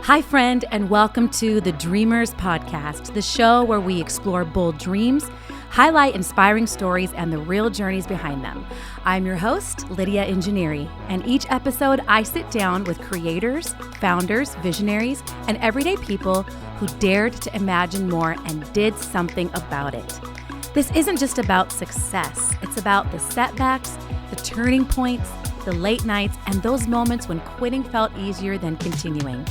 Hi, friend, and welcome to the Dreamers Podcast, the show where we explore bold dreams, highlight inspiring stories, and the real journeys behind them. I'm your host, Lydia Ingeniery, and each episode I sit down with creators, founders, visionaries, and everyday people who dared to imagine more and did something about it. This isn't just about success. It's about the setbacks, the turning points, the late nights, and those moments when quitting felt easier than continuing.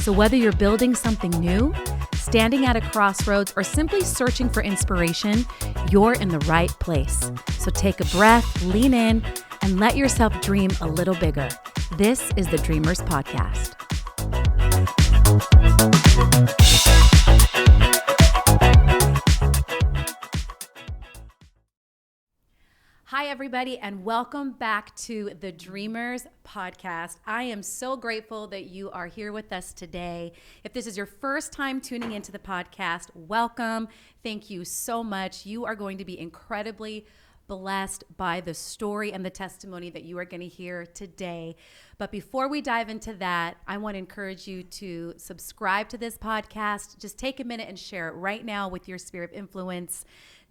So whether you're building something new, standing at a crossroads, or simply searching for inspiration, you're in the right place. So take a breath, lean in, and let yourself dream a little bigger. This is the Dreamers Podcast. Hi, everybody, and welcome back to the Dreamers Podcast. I am so grateful that you are here with us today. If this is your first time tuning into the podcast, welcome. Thank you so much. You are going to be incredibly blessed by the story and the testimony that you are going to hear today. But before we dive into that, I want to encourage you to subscribe to this podcast. Just take a minute and share it right now with your sphere of influence.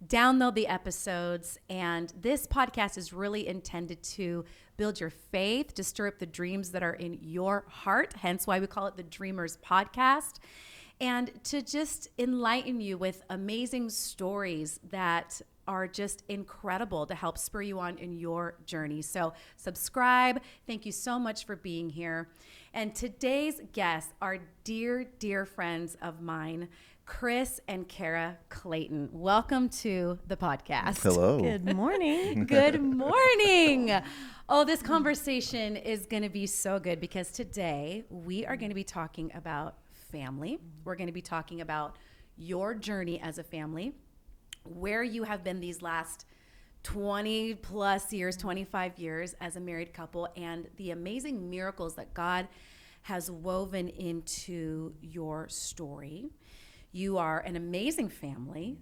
Download the episodes, and this podcast is really intended to build your faith, to stir up the dreams that are in your heart, hence why we call it the Dreamers Podcast, and to just enlighten you with amazing stories that are just incredible to help spur you on in your journey. So subscribe. Thank you so much for being here. And today's guests are dear, dear friends of mine, Chris and Kara Clayton. Welcome to the podcast. Hello. Good morning. Good morning. Oh, this conversation is going to be so good because today we are going to be talking about family. We're going to be talking about your journey as a family, where you have been these last 20 plus years, 25 years as a married couple, and the amazing miracles that God has woven into your story. You are an amazing family.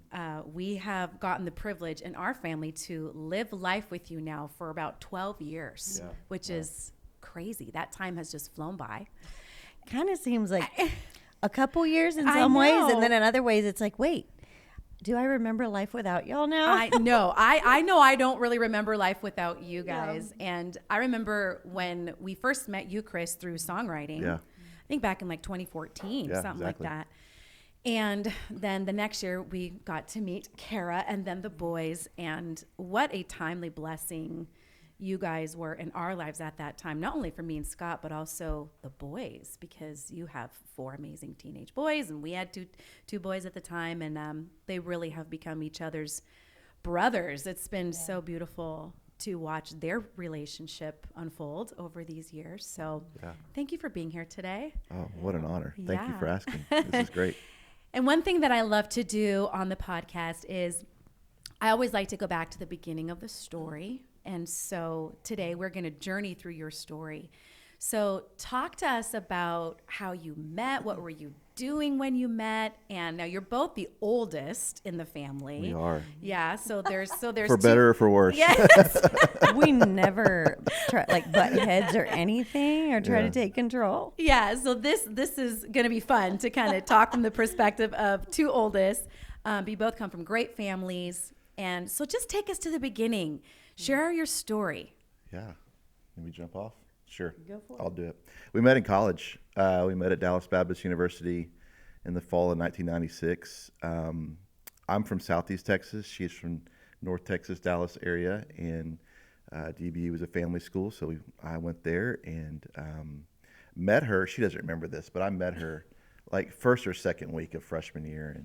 We have gotten the privilege in our family to live life with you now for about 12 years, which is crazy. That time has just flown by. Kind of seems like a couple years in some ways, and then in other ways it's like, wait, do I remember life without y'all now? I know I don't really remember life without you guys. Yeah. And I remember when we first met you, Chris, through songwriting. Yeah. I think back in like 2014, something like that. And then the next year we got to meet Kara and then the boys, and what a timely blessing you guys were in our lives at that time, not only for me and Scott, but also the boys, because you have 4 amazing teenage boys, and we had two boys at the time, and they really have become each other's brothers. It's been so beautiful to watch their relationship unfold over these years. So thank you for being here today. Oh, what an honor. Thank you for asking. This is great. And one thing that I love to do on the podcast is I always like to go back to the beginning of the story. And so today we're going to journey through your story. So talk to us about how you met. What were you doing when you met? And now you're both the oldest in the family. We are. Yeah. So there's for better or for worse. Yes. We never try butt heads or anything or try to take control. Yeah. So this is going to be fun to kind of talk from the perspective of 2 oldest. You both come from great families. And so just take us to the beginning. Share your story. Yeah. Can we jump off? Sure. Go for it. I'll do it. We met in college. We met at Dallas Baptist University in the fall of 1996. I'm from Southeast Texas. She's from North Texas, Dallas area. And DBU was a family school. So I went there and met her. She doesn't remember this, but I met her like first or second week of freshman year.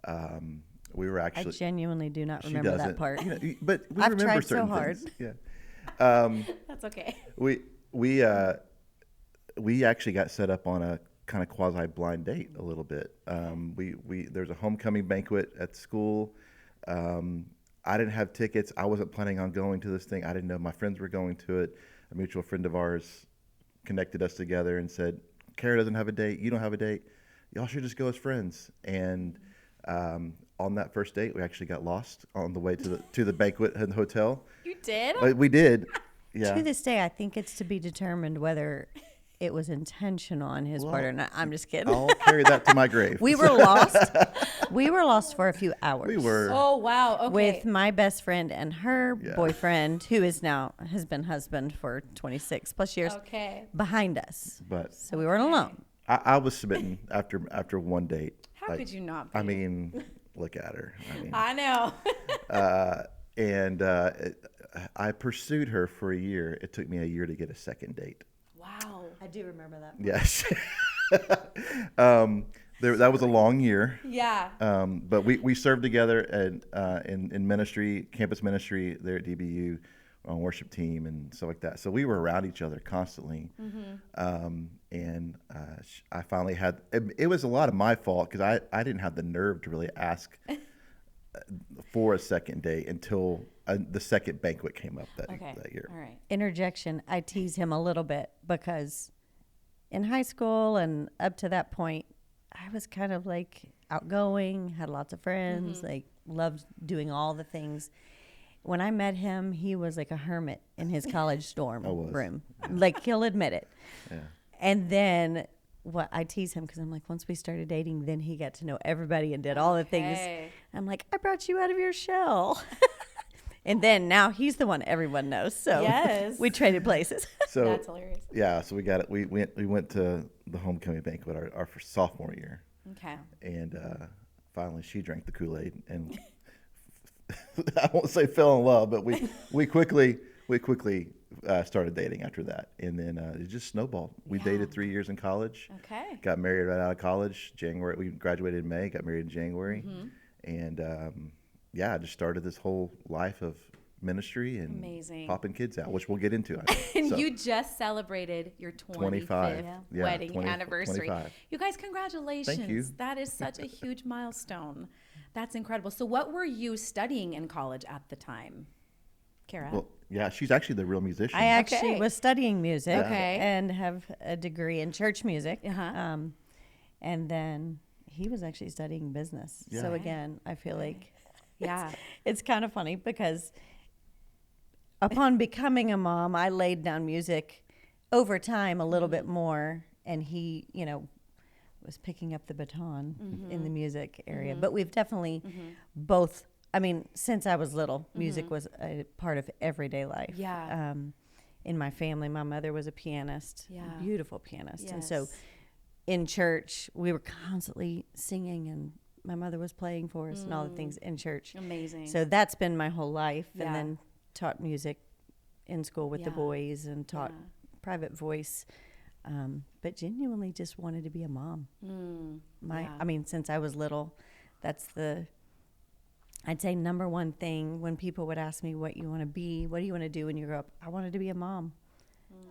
And we were actually. I genuinely do not remember that part. You know, but we I've remember tried certain so hard. things. Yeah. That's okay. We actually got set up on a kind of quasi blind date a little bit. There's a homecoming banquet at school. I didn't have tickets. I wasn't planning on going to this thing. I didn't know my friends were going to it. A mutual friend of ours connected us together and said, Kara doesn't have a date. You don't have a date. Y'all should just go as friends. And on that first date, we actually got lost on the way to the banquet in the hotel. You did? We did. Yeah. To this day, I think it's to be determined whether it was intentional on his Well, part or not. I'm just kidding. I'll carry that to my grave. We were lost. We were lost for a few hours. We were. Oh, wow. Okay. With my best friend and her Yeah. boyfriend, who is now has been husband for 26 plus years, Okay. behind us. But So we weren't alone. I was smitten after one date. How could you not be? I mean, look at her. I know. I pursued her for a year. It took me a year to get a second date. Wow. I do remember that. Yes. That was a long year. Yeah. But we served together in ministry, campus ministry there at DBU on worship team and stuff like that. So we were around each other constantly. I finally had, it was a lot of my fault because I didn't have the nerve to really ask for a second date until the second banquet came up that year. All right. Interjection. I tease him a little bit because in high school and up to that point, I was kind of like outgoing, had lots of friends, like loved doing all the things. When I met him, he was like a hermit in his college dorm room. Like, he'll admit it. Yeah. And then I tease him because I'm like, once we started dating, then he got to know everybody and did all the things. I'm like, I brought you out of your shell. And then now he's the one everyone knows. So Yes. we traded places. So That's hilarious. yeah, so we got it. We went to the homecoming banquet our sophomore year, Okay. and finally she drank the Kool-Aid, and I won't say fell in love, but we quickly started dating after that, and then it just snowballed. We dated 3 years in college. Okay. Got married right out of college. January, we graduated in May. Got married in January, and I just started this whole life of ministry and Amazing. popping kids out, which we'll get into. And So, you just celebrated your 25th 25. Yeah, wedding 20 anniversary. 25. You guys, congratulations. Thank you. That is such a huge milestone. That's incredible. So what were you studying in college at the time, Kara? well, yeah, she's actually the real musician. I actually Okay. was studying music Okay. and have a degree in church music. Uh-huh. And then he was actually studying business. Yeah. So again, I feel like Yeah. it's kind of funny because upon becoming a mom, I laid down music over time a little bit more, and he, was picking up the baton in the music area. But we've definitely both, since I was little, music was a part of everyday life. Yeah. In my family, my mother was a pianist, Yeah. a beautiful pianist. And so Yes. in church, we were constantly singing, and my mother was playing for us and all the things in church. Amazing. So that's been my whole life. Yeah. And then taught music in school with the Yeah. boys and taught Yeah. private voice. But genuinely just wanted to be a mom. Yeah. Since I was little, that's I'd say number one thing when people would ask me what you want to be, what do you want to do when you grow up? I wanted to be a mom.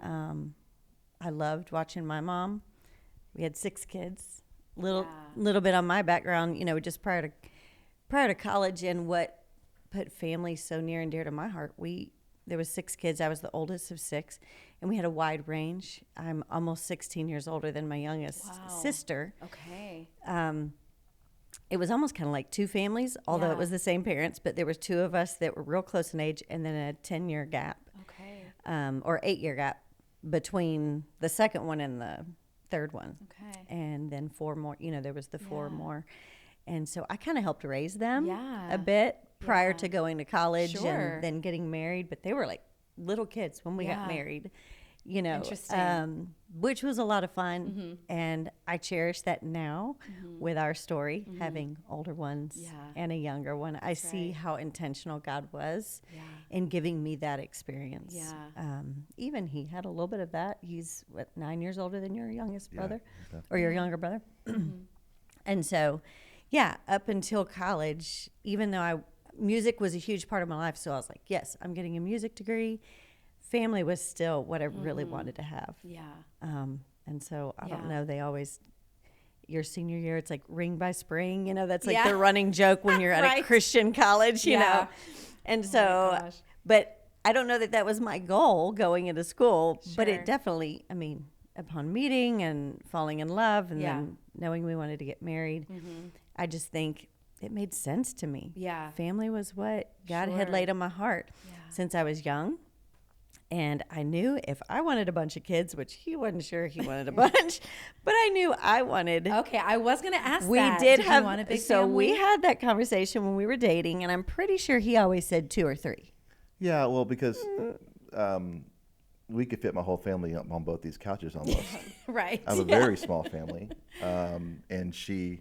I loved watching my mom. We had 6 kids. Little bit on my background, just prior to college, and what put family so near and dear to my heart. There was 6 kids. I was the oldest of 6, and we had a wide range. I'm almost 16 years older than my youngest sister. Okay. It was almost kind of like 2 families, although Yeah. it was the same parents, but there was 2 of us that were real close in age, and then a 10-year gap, Okay. or 8-year gap between the second one and the third one. Okay. And then 4 more, there was the 4 Yeah. more. And so I kind of helped raise them Yeah. a bit prior Yeah. to going to college Sure. and then getting married. But they were like little kids when we Yeah. got married, Interesting. which was a lot of fun. And I cherish that now with our story, having older ones Yeah. and a younger one. I see right. how intentional God was Yeah. in giving me that experience. Yeah. Even he had a little bit of that. He's 9 years older than your youngest Yeah, brother, definitely. or your younger brother. And so, up until college, even though music was a huge part of my life, so I was like, yes, I'm getting a music degree. Family was still what I really wanted to have. Yeah. And so I don't Yeah. know, they always, your senior year, it's like ring by spring, that's like Yeah. the running joke when you're at Right. a Christian college, you Yeah. know. And so, gosh. but I don't know that was my goal going into school, but Sure. it definitely, upon meeting and falling in love and Yeah. then knowing we wanted to get married, I just think it made sense to me. Yeah. Family was what God had Sure. laid on my heart Yeah. since I was young. And I knew if I wanted a bunch of kids, which he wasn't sure he wanted a bunch, but I knew I wanted. Okay, I was going to ask We that. did you have, want a big so family? we had that conversation when we were dating, and I'm pretty sure he always said 2 or 3. Yeah, well, because we could fit my whole family up on both these couches almost. Right. I have a very small family. And I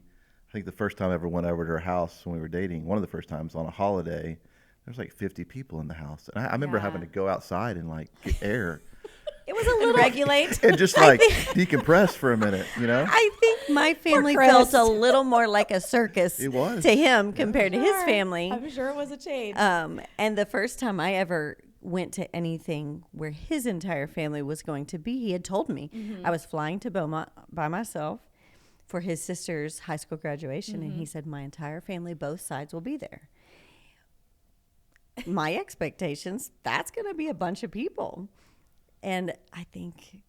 think the first time I ever went over to her house when we were dating, one of the first times on a holiday, there was like 50 people in the house. And I remember having to go outside and like get air. It was a little regulate. And just like decompress for a minute, you know? I think my family Chris. felt a little more like a circus It was. to him compared to his family. I'm sure it was a change. And the first time I ever went to anything where his entire family was going to be, he had told me. I was flying to Beaumont by myself for his sister's high school graduation, and he said, my entire family, both sides, will be there. My expectations, that's going to be a bunch of people. And I think,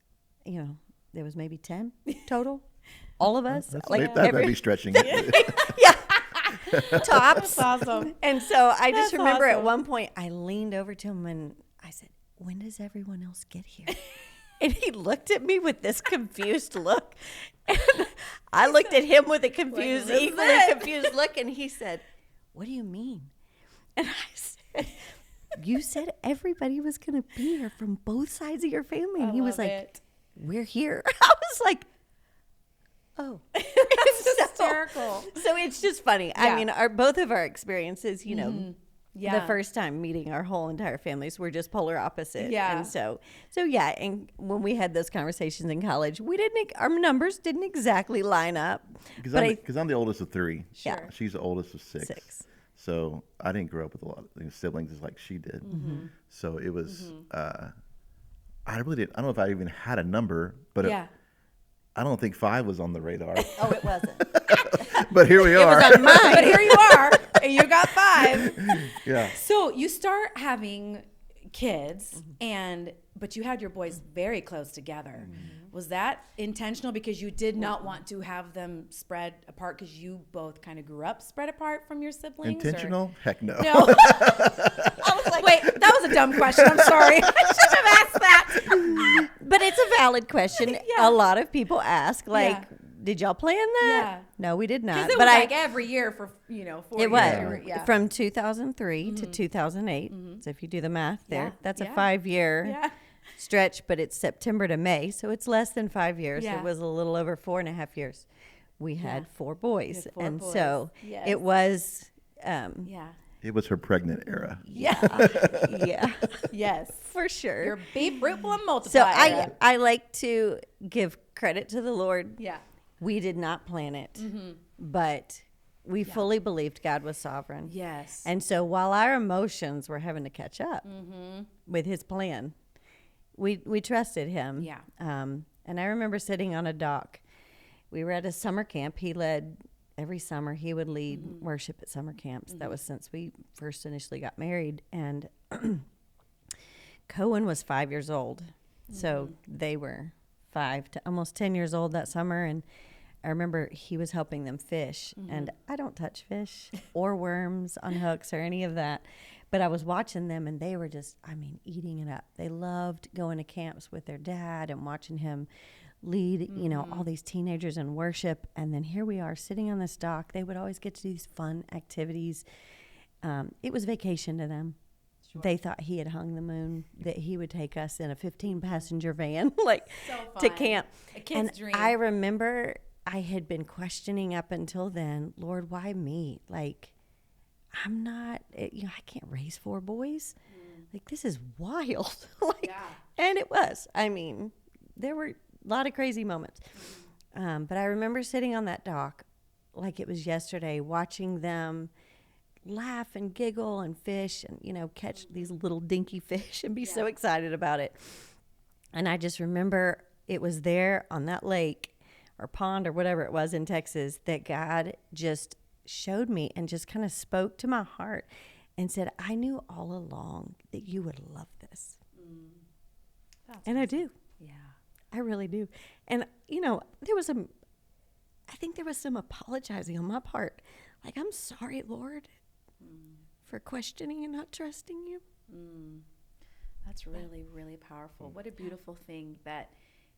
there was maybe 10 total, all of us. That might be stretching it. Yeah. Tops. That's awesome. And so I just That's remember at awesome. one point I leaned over to him and I said, when does everyone else get here? And he looked at me with this confused look. And I looked at him with a confused, Like, equally "This is it." confused look. And he said, what do you mean? And I said, you said everybody was going to be here from both sides of your family. And he was love like, it. we're here. I was like, oh. It's hysterical. So it's just funny. Yeah. I mean, both of our experiences, Yeah. the first time meeting our whole entire families were just polar opposite. Yeah. And so yeah. And when we had those conversations in college, our numbers didn't exactly line up. Because I'm the oldest of 3. Sure. She's the oldest of 6. 6. So I didn't grow up with a lot of siblings like she did. So it was, I really didn't, I don't know if I even had a number, but I don't think 5 was on the radar. Oh, it wasn't. But here we are. It was on mine. But here you are, and you got 5. Yeah. So you start having kids, but you had your boys very close together. Was that intentional because you did not want to have them spread apart because you both kind of grew up spread apart from your siblings? Intentional? Heck no. No. I was like, wait, that was a dumb question. I'm sorry. I should have asked that. But it's a valid question. Yeah. A lot of people ask, like, Yeah. did y'all plan that? Yeah. No, we did not. Because it But was like every year for 4 it years. was Yeah. from 2003 to 2008. So if you do the math there, Yeah. that's a Yeah. 5-year Yeah. stretch, but it's September to May, so it's less than 5 years. Yeah. It was a little over 4.5 years. We had 4 boys, had 4 and boys. so Yes. it was, Yeah. It was her pregnant era. Yeah. yeah, Yes. for sure. Your beep, root, and multiply. So I like to give credit to the Lord. Yeah. We did not plan it, but we fully believed God was sovereign. Yes. And so while our emotions were having to catch up with his plan, we trusted him. Yeah. And I remember sitting on a dock. We were at a summer camp. He led every summer. He would lead worship at summer camps. That was since we first initially got married. And Cohen was 5 years old. So they were 5 to almost 10 years old that summer. And I remember he was helping them fish. And I don't touch fish or worms on hooks or any of that. But I was watching them, and they were just, eating it up. They loved going to camps with their dad and watching him lead, all these teenagers in worship. And then here we are sitting on this dock. They would always get to do these fun activities. It was vacation to them. Sure. They thought he had hung the moon, that he would take us in a 15-passenger van, to camp. A kid's dream. I remember I had been questioning up until then, Lord, why me? I'm not, I can't raise 4 boys. This is wild. And it was. There were a lot of crazy moments. But I remember sitting on that dock like it was yesterday, watching them laugh and giggle and fish and, catch these little dinky fish and be so excited about it. And I just remember it was there on that lake or pond or whatever it was in Texas that God just showed me and just kind of spoke to my heart and said, I knew all along that you would love this. And I do. Yeah. I really do. And, I think there was some apologizing on my part. I'm sorry, Lord, for questioning and not trusting you. That's really, really powerful. What a beautiful thing that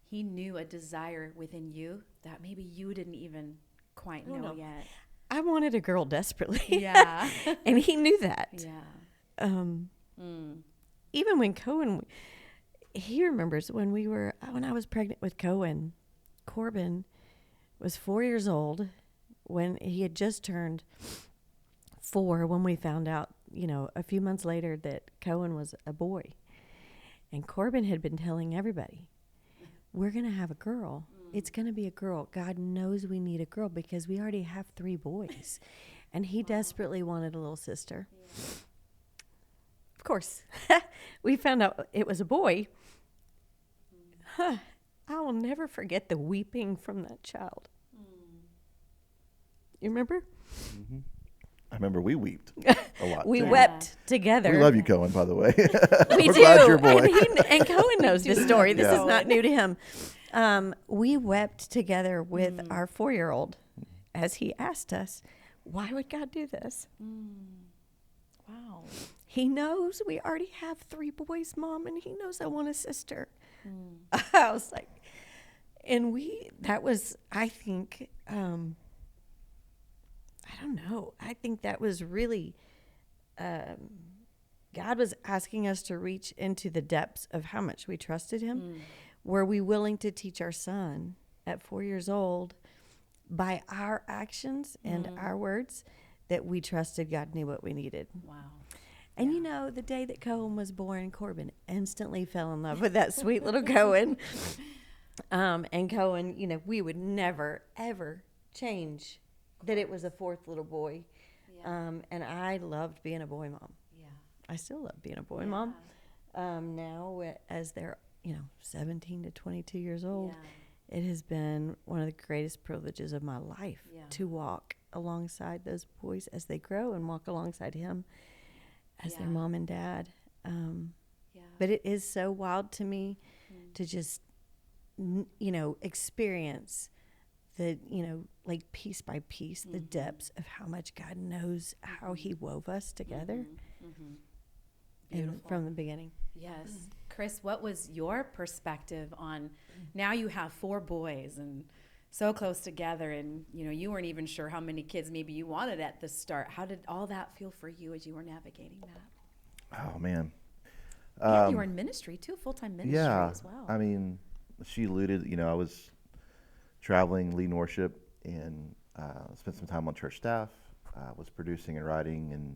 he knew a desire within you that maybe you didn't even quite know yet. I wanted a girl desperately. Yeah. And he knew that. Yeah. Even when he remembers when I was pregnant with Cohen, Corbin was 4 years old when he had just turned 4 when we found out, a few months later that Cohen was a boy. And Corbin had been telling everybody, we're going to have a girl. It's going to be a girl. God knows we need a girl because we already have 3 boys. And he desperately wanted a little sister. Yeah. Of course, we found out it was a boy. I will never forget the weeping from that child. You remember? Mm-hmm. I remember we wept a lot. We too. wept together. We love you, Cohen, by the way. We We're do. glad you're a boy. And Cohen knows this story. This Yeah. is not new to him. We wept together with our 4-year-old as he asked us, why would God do this? Wow. He knows we already have 3 boys, Mom, and he knows I want a sister. I was like, and I think, I don't know. I think that was really, God was asking us to reach into the depths of how much we trusted him. Were we willing to teach our son at 4 years old by our actions and our words that we trusted God knew what we needed? Wow. And the day that Cohen was born, Corbin instantly fell in love with that sweet little Cohen. And Cohen, we would never, ever change that it was a 4th little boy. Yeah. And I loved being a boy mom. Yeah. I still love being a boy mom. Now, as they're, 17 to 22 years old, it has been one of the greatest privileges of my life to walk alongside those boys as they grow and walk alongside him as their mom and dad. But it is so wild to me to just, experience the, like piece by piece, the depths of how much God knows how he wove us together and from the beginning. Yes. Chris, what was your perspective on now you have 4 boys and so close together and, you weren't even sure how many kids maybe you wanted at the start. How did all that feel for you as you were navigating that? Oh, man. You were in ministry too, full-time ministry as well. I mean, she alluded, I was traveling, leading worship, and spent some time on church staff, was producing and writing, and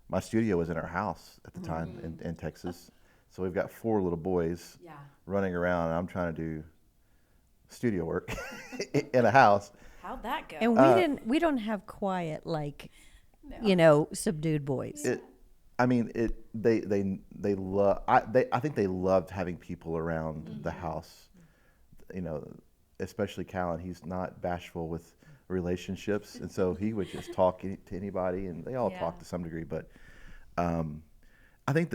my studio was in our house at the time in Texas. So we've got 4 little boys running around, and I'm trying to do studio work in a house. How'd that go? And we don't have quiet subdued boys. I think they loved having people around the house. Especially Callan, he's not bashful with relationships, and so he would just talk to anybody, and they all talk to some degree. But I think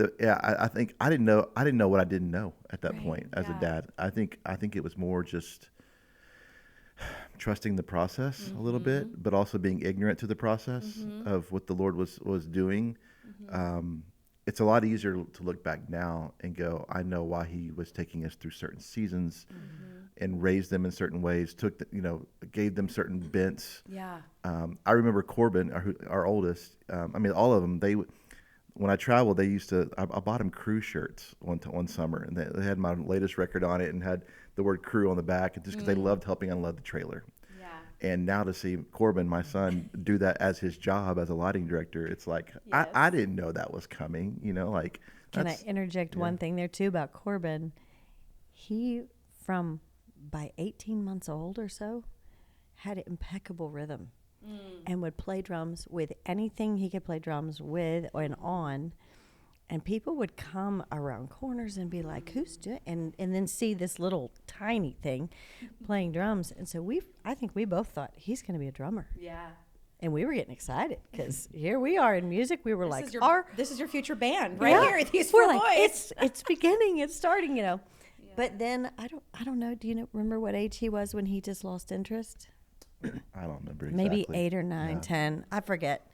I didn't know what I didn't know at that point as a dad. I think it was more just trusting the process a little bit, but also being ignorant to the process of what the Lord was doing. It's a lot easier to look back now and go, I know why he was taking us through certain seasons and raised them in certain ways, gave them certain bents. Yeah. I remember Corbin, our oldest, all of them, when I traveled, they used to, I bought them crew shirts one summer, and they had my latest record on it and had the word crew on the back, just because they loved helping unload the trailer. And now to see Corbin, my son, do that as his job as a lighting director, it's like, I didn't know that was coming, Can I interject one thing there too about Corbin? He, by 18 months old or so, had impeccable rhythm and would play drums with anything he could play drums with and on. And people would come around corners and be like, who's doing, and then see this little tiny thing playing drums. And so I think we both thought, he's going to be a drummer. Yeah. And we were getting excited because here we are in music. We were this is your future band right here. These 4 boys. It's beginning. It's starting, Yeah. But then I don't know. Do you remember what age he was when he just lost interest? I don't remember exactly. Maybe 8 or 9, 10. I forget.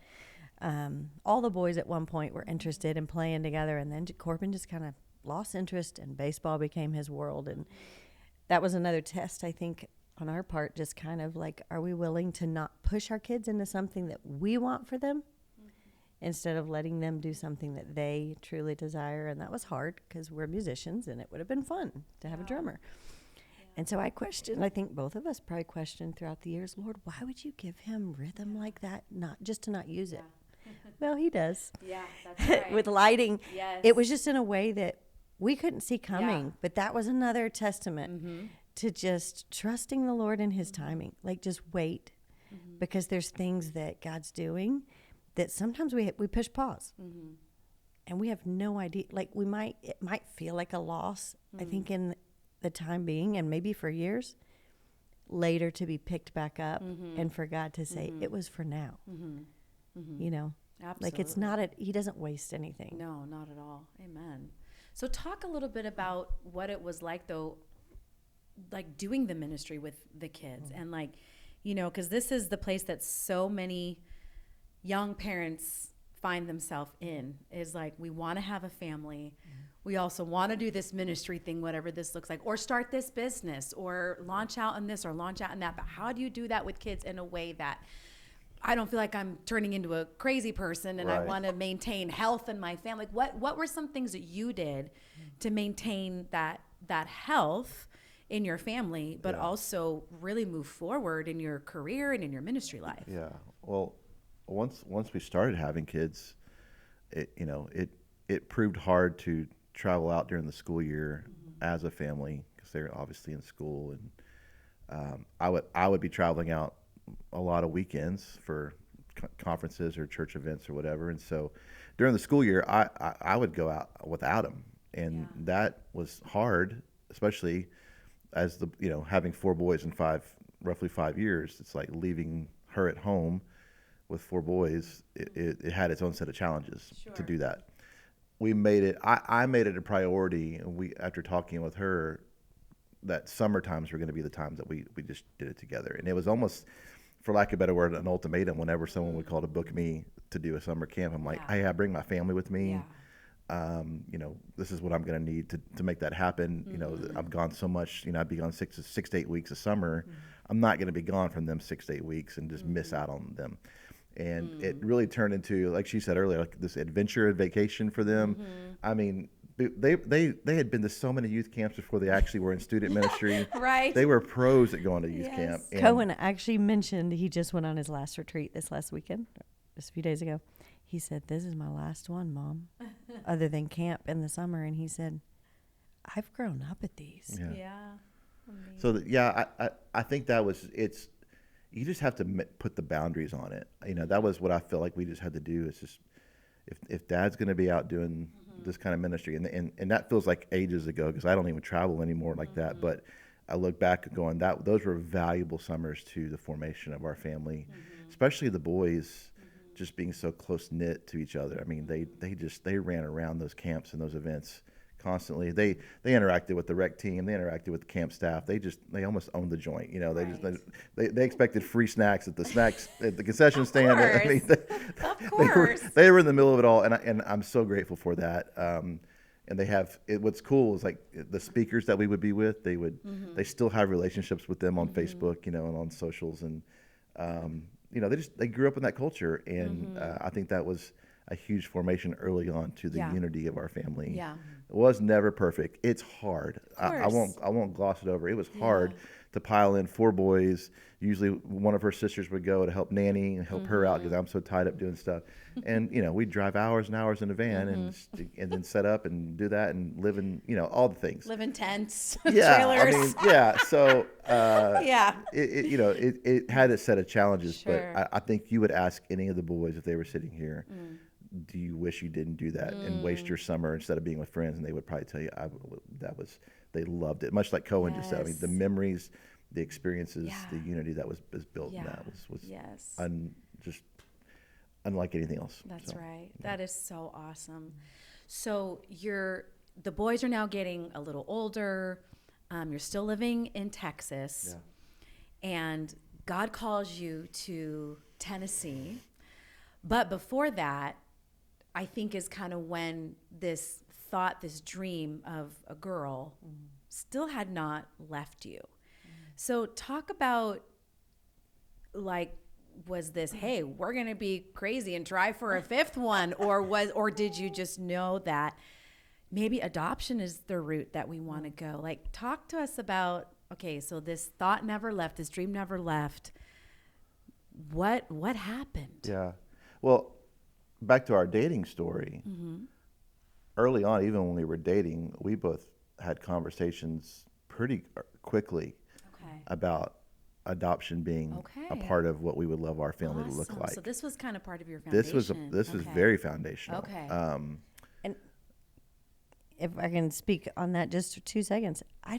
All the boys at one point were interested in playing together, and then Corbin just kind of lost interest, and baseball became his world. And that was another test, I think, on our part, just kind of like, are we willing to not push our kids into something that we want for them instead of letting them do something that they truly desire? And that was hard because we're musicians, and it would have been fun to have a drummer. And so I questioned, I think both of us probably questioned throughout the years, Lord, why would you give him rhythm like that, not just to not use it? Well, he does. Yeah, that's right. With lighting. Yes. It was just in a way that we couldn't see coming. But that was another testament to just trusting the Lord in his timing. Like, just wait. Because there's things that God's doing that sometimes we push pause. And we have no idea. Like, it might feel like a loss, I think, in the time being, and maybe for years later, to be picked back up and for God to say it was for now. You know, Absolutely. like, it's not he doesn't waste anything. No, not at all. Amen. So talk a little bit about what it was like, though, like doing the ministry with the kids and, like, you know, because this is the place that so many young parents find themselves in, is like, we want to have a family. We also want to do this ministry thing, whatever this looks like, or start this business, or launch out in this, or launch out in that. But how do you do that with kids in a way that I don't feel like I'm turning into a crazy person, and I want to maintain health in my family? What were some things that you did to maintain that health in your family, but also really move forward in your career and in your ministry life? Yeah. Well, once we started having kids, it proved hard to travel out during the school year as a family, because they're obviously in school, and I would be traveling out a lot of weekends for conferences or church events or whatever, and so during the school year I would go out without him, and that was hard, especially as having 4 boys in roughly 5 years. It's like leaving her at home with 4 boys. It had its own set of challenges to do that. We made it. I made it a priority. And after talking with her, that summer times were going to be the times that we just did it together. And it was almost, for lack of a better word, an ultimatum. Whenever someone would call to book me to do a summer camp, I'm like, hey, I bring my family with me. This is what I'm going to need to make that happen. I've gone so much. I'd be gone 6 to 8 weeks a summer. I'm not going to be gone from them 6 to 8 weeks and just miss out on them. And it really turned into, like she said earlier, like this adventure vacation for them. I mean, they had been to so many youth camps before they actually were in student ministry. Right. They were pros at going to youth camp. And Cohen actually mentioned he just went on his last retreat this last weekend, just a few days ago. He said, "This is my last one, Mom, other than camp in the summer." And he said, "I've grown up at these." Yeah. So I think that was you just have to put the boundaries on it. That was what I felt like we just had to do. Is just if Dad's going to be out doing this kind of ministry, and that feels like ages ago, because I don't even travel anymore like that. But I look back going, those were valuable summers to the formation of our family, especially the boys, just being so close knit to each other. I mean, they ran around those camps and those events constantly. They interacted with the rec team. They interacted with the camp staff. They almost owned the joint. They expected free snacks at the concession stand. I mean, they were in the middle of it all, and I'm so grateful for that. And they have what's cool is, like, the speakers that we would be with. They still have relationships with them on Facebook, and on socials, and they grew up in that culture, and I think that was a huge formation early on to the unity of our family. Yeah. It was never perfect. It's hard. I won't gloss it over. It was hard to pile in 4 boys. Usually one of her sisters would go to help nanny and help her out, because I'm so tied up doing stuff. And we'd drive hours and hours in a van and then set up and do that and live in all the things. Live in tents, trailers. So yeah. It had a set of challenges. Sure. But I think you would ask any of the boys if they were sitting here, do you wish you didn't do that and waste your summer instead of being with friends? And they would probably tell you they loved it. Much like Cohen just said. I mean, the memories, the experiences, the unity that was built in that was just unlike anything else. That's right. That is so awesome. So the boys are now getting a little older. You're still living in Texas, and God calls you to Tennessee. But before that, I think is kind of when this thought, this dream of a girl still had not left you. So talk about, like, was this, hey, we're going to be crazy and try for a fifth one? Or did you just know that maybe adoption is the route that we want to go? Like, talk to us about, okay, so this thought never left, this dream never left. What happened? Yeah. Well, back to our dating story. Early on, even when we were dating, we both had conversations pretty quickly about adoption being a part of what we would love our family to look like. So this was kind of part of your foundation. This was very foundational. Okay. And if I can speak on that just for 2 seconds, I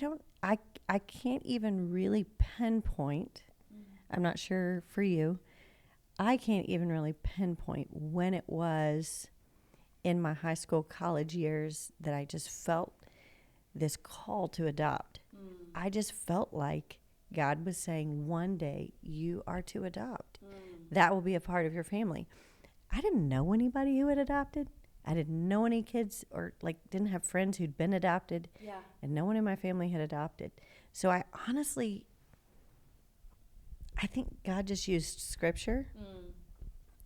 can't even really pinpoint. I'm not sure for you. I can't even really pinpoint when it was in my high school, college years that I just felt this call to adopt. I just felt like God was saying, one day you are to adopt. That will be a part of your family. I didn't know anybody who had adopted. I didn't know any kids, or like didn't have friends who'd been adopted. Yeah. And no one in my family had adopted. So I think God just used scripture.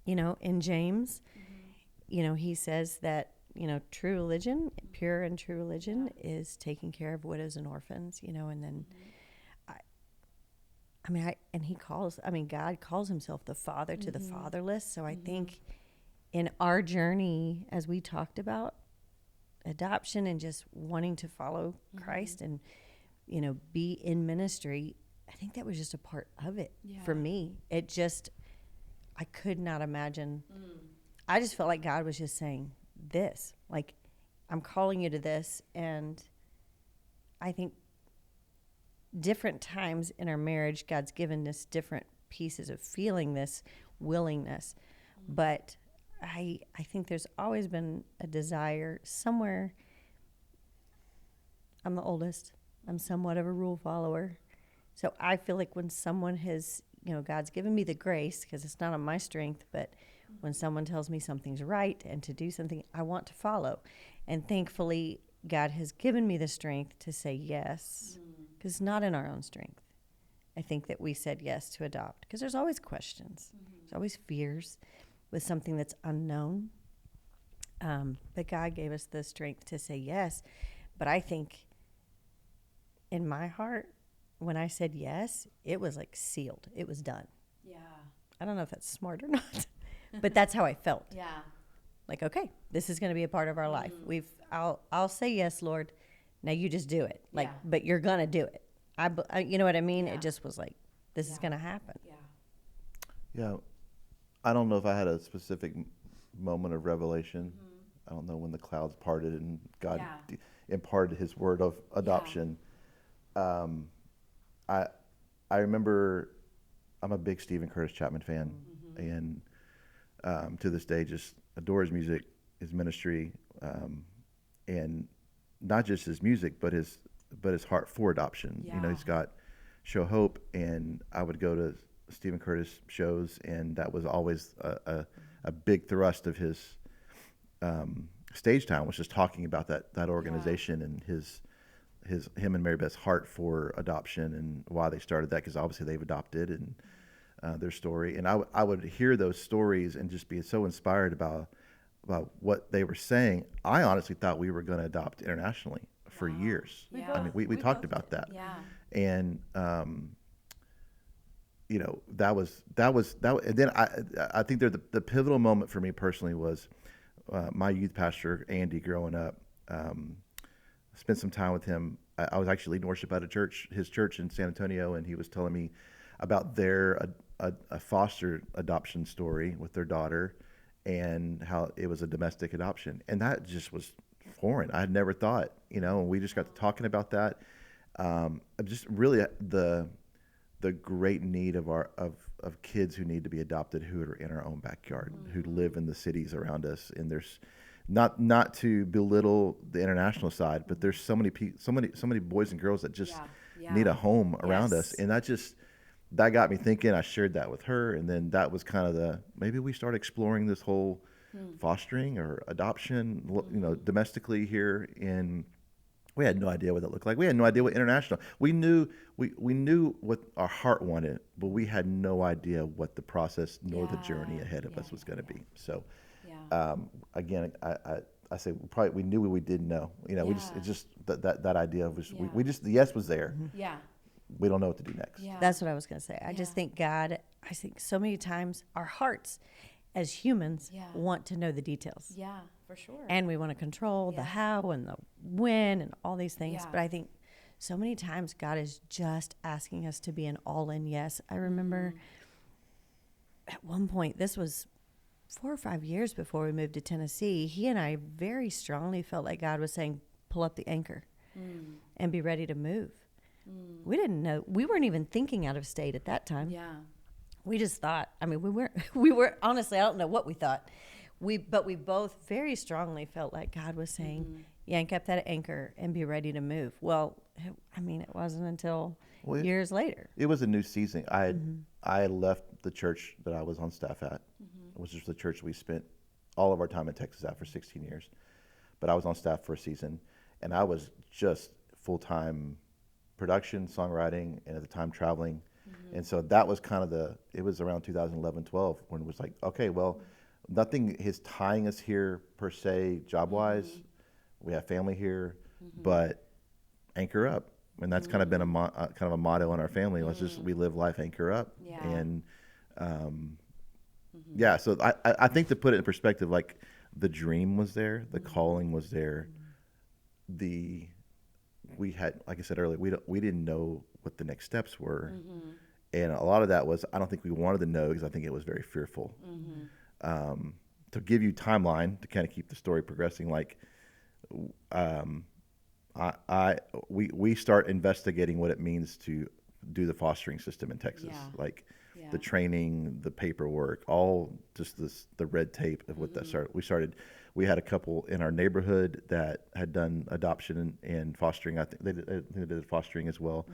You know, in James, you know, he says that, you know, true religion, pure and true religion is taking care of widows and orphans, you know, and then God calls himself the father to the fatherless. So I think in our journey, as we talked about adoption and just wanting to follow Christ and, you know, be in ministry, I think that was just a part of it for me. I could not imagine. I just felt like God was just saying this, like, I'm calling you to this. And I think different times in our marriage, God's given us different pieces of feeling this willingness. But I think there's always been a desire somewhere. I'm the oldest. I'm somewhat of a rule follower. So I feel like when someone has, you know, God's given me the grace, because it's not on my strength, but when someone tells me something's right and to do something, I want to follow. And thankfully, God has given me the strength to say yes, because it's not in our own strength. I think that we said yes to adopt, because there's always questions. There's always fears with something that's unknown. But God gave us the strength to say yes. But I think in my heart, when I said yes, it was like sealed. It was done. Yeah. I don't know if that's smart or not, but that's how I felt. Yeah. Like, okay, this is going to be a part of our life. I'll say yes, Lord. Now you just do it. Like, but you're going to do it. You know what I mean? Yeah. It just was like, this is going to happen. Yeah. Yeah. I don't know if I had a specific moment of revelation. I don't know when the clouds parted and God imparted his word of adoption. I remember, I'm a big Stephen Curtis Chapman fan, and to this day just adore his music, his ministry, and not just his music, but his heart for adoption. You know, he's got Show Hope, and I would go to Stephen Curtis shows, and that was always a big thrust of his stage time, was just talking about that organization and him and Mary Beth's heart for adoption and why they started that, because obviously they've adopted and their story. And I would hear those stories and just be so inspired about what they were saying. I honestly thought we were going to adopt internationally for years. Yeah. I mean, we talked about that. Yeah. And you know, that was. And then I think the pivotal moment for me personally was my youth pastor Andy growing up. Spent some time with him. I was actually leading worship at his church in San Antonio, and he was telling me about their a foster adoption story with their daughter, and how it was a domestic adoption, and that just was foreign. I had never thought, you know. And we just got to talking about that. Just really the great need of kids who need to be adopted, who are in our own backyard, who live in the cities around us, and there's. Not to belittle the international side, but there's so many boys and girls that just need a home around us, and that got me thinking. I shared that with her, and then that was kind of maybe we start exploring this whole fostering or adoption, domestically here in. We had no idea what that looked like. We had no idea what international. We knew what our heart wanted, but we had no idea what the process nor the journey ahead of us was going to be. So, again, I say probably we knew what we didn't know. We just that idea of we just the yes was there. Yeah. We don't know what to do next. Yeah. That's what I was going to say. I just think I think so many times our hearts as humans want to know the details. Yeah, for sure. And we want to control the how and the when and all these things. Yeah. But I think so many times God is just asking us to be an all-in yes. I remember at one point, this was 4 or 5 years before we moved to Tennessee, he and I very strongly felt like God was saying, pull up the anchor and be ready to move. We didn't know. We weren't even thinking out of state at that time. Yeah. We just thought, we were honestly, I don't know what we thought. But we both very strongly felt like God was saying, yank up that anchor and be ready to move. Well, it wasn't until years later. It was a new season. I left the church that I was on staff at, which is the church we spent all of our time in Texas at for 16 years. But I was on staff for a season, and I was just full-time production, songwriting, and at the time traveling. And so that was kind of it was around 2011, 12 when it was like, okay, well, nothing is tying us here per se, job-wise. We have family here, but anchor up. And that's kind of been kind of a motto in our family. Let's just, we live life anchor up. Yeah. And so I think to put it in perspective, like the dream was there, the calling was there. We had, like I said earlier, we didn't know what the next steps were. And a lot of that was, I don't think we wanted to know because I think it was very fearful. To give you timeline to kind of keep the story progressing, like we start investigating what it means to do the fostering system in Texas, like the training, the paperwork, all just the red tape of what that started. We had a couple in our neighborhood that had done adoption and fostering. I think they did fostering as well.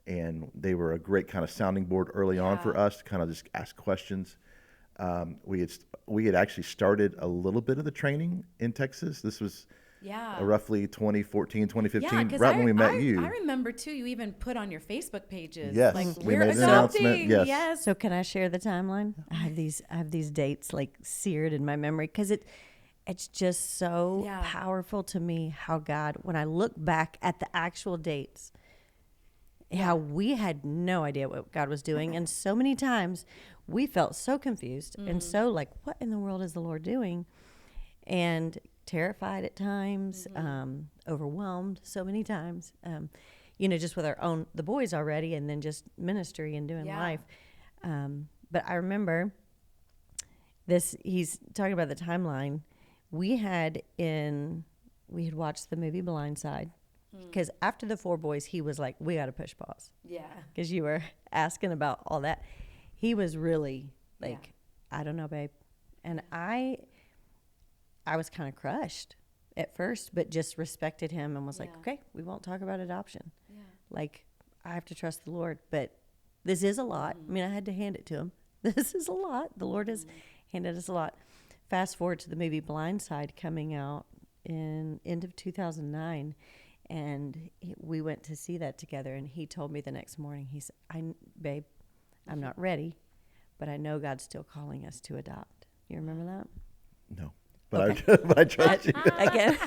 And they were a great kind of sounding board early on for us to kind of just ask questions. We had actually started a little bit of the training in Texas. This was roughly 2014, 2015, right when we met you. I remember too, you even put on your Facebook pages. Yes, like, we we're made an adopting. announcement. Yes. So can I share the timeline? I have these dates like seared in my memory because it's just so powerful to me how God, when I look back at the actual dates, how we had no idea what God was doing. And so many times we felt so confused and so like, what in the world is the Lord doing? And terrified at times, overwhelmed so many times, just with the boys already and then just ministry and doing life. But I remember he's talking about the timeline. We had watched the movie Blindside. Because after the 4 boys, he was like, we got to push pause. Yeah. Because you were asking about all that. He was really like, I don't know, babe. And I was kind of crushed at first, but just respected him and was like, okay, we won't talk about adoption. Yeah. Like, I have to trust the Lord. But this is a lot. I mean, I had to hand it to him. This is a lot. The Lord has handed us a lot. Fast forward to the movie Blindside coming out in end of 2009. And we went to see that together, and he told me the next morning, he said, babe, I'm not ready, but I know God's still calling us to adopt. You remember that? No. But I trust you. Again,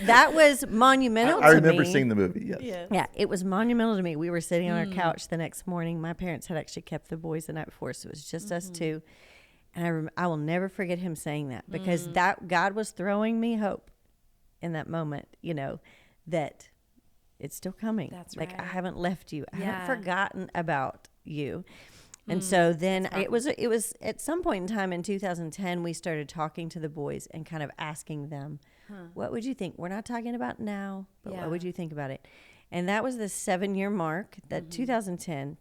that was monumental to me. I remember seeing the movie, yes. Yeah, it was monumental to me. We were sitting on our couch the next morning. My parents had actually kept the boys the night before, so it was just us two. And I will never forget him saying that because that God was throwing me hope in that moment, that it's still coming. That's like, right. I haven't left you. I haven't forgotten about you. And so then it was at some point in time in 2010, we started talking to the boys and kind of asking them, what would you think? We're not talking about now, but what would you think about it? And that was the 7-year mark that 2010,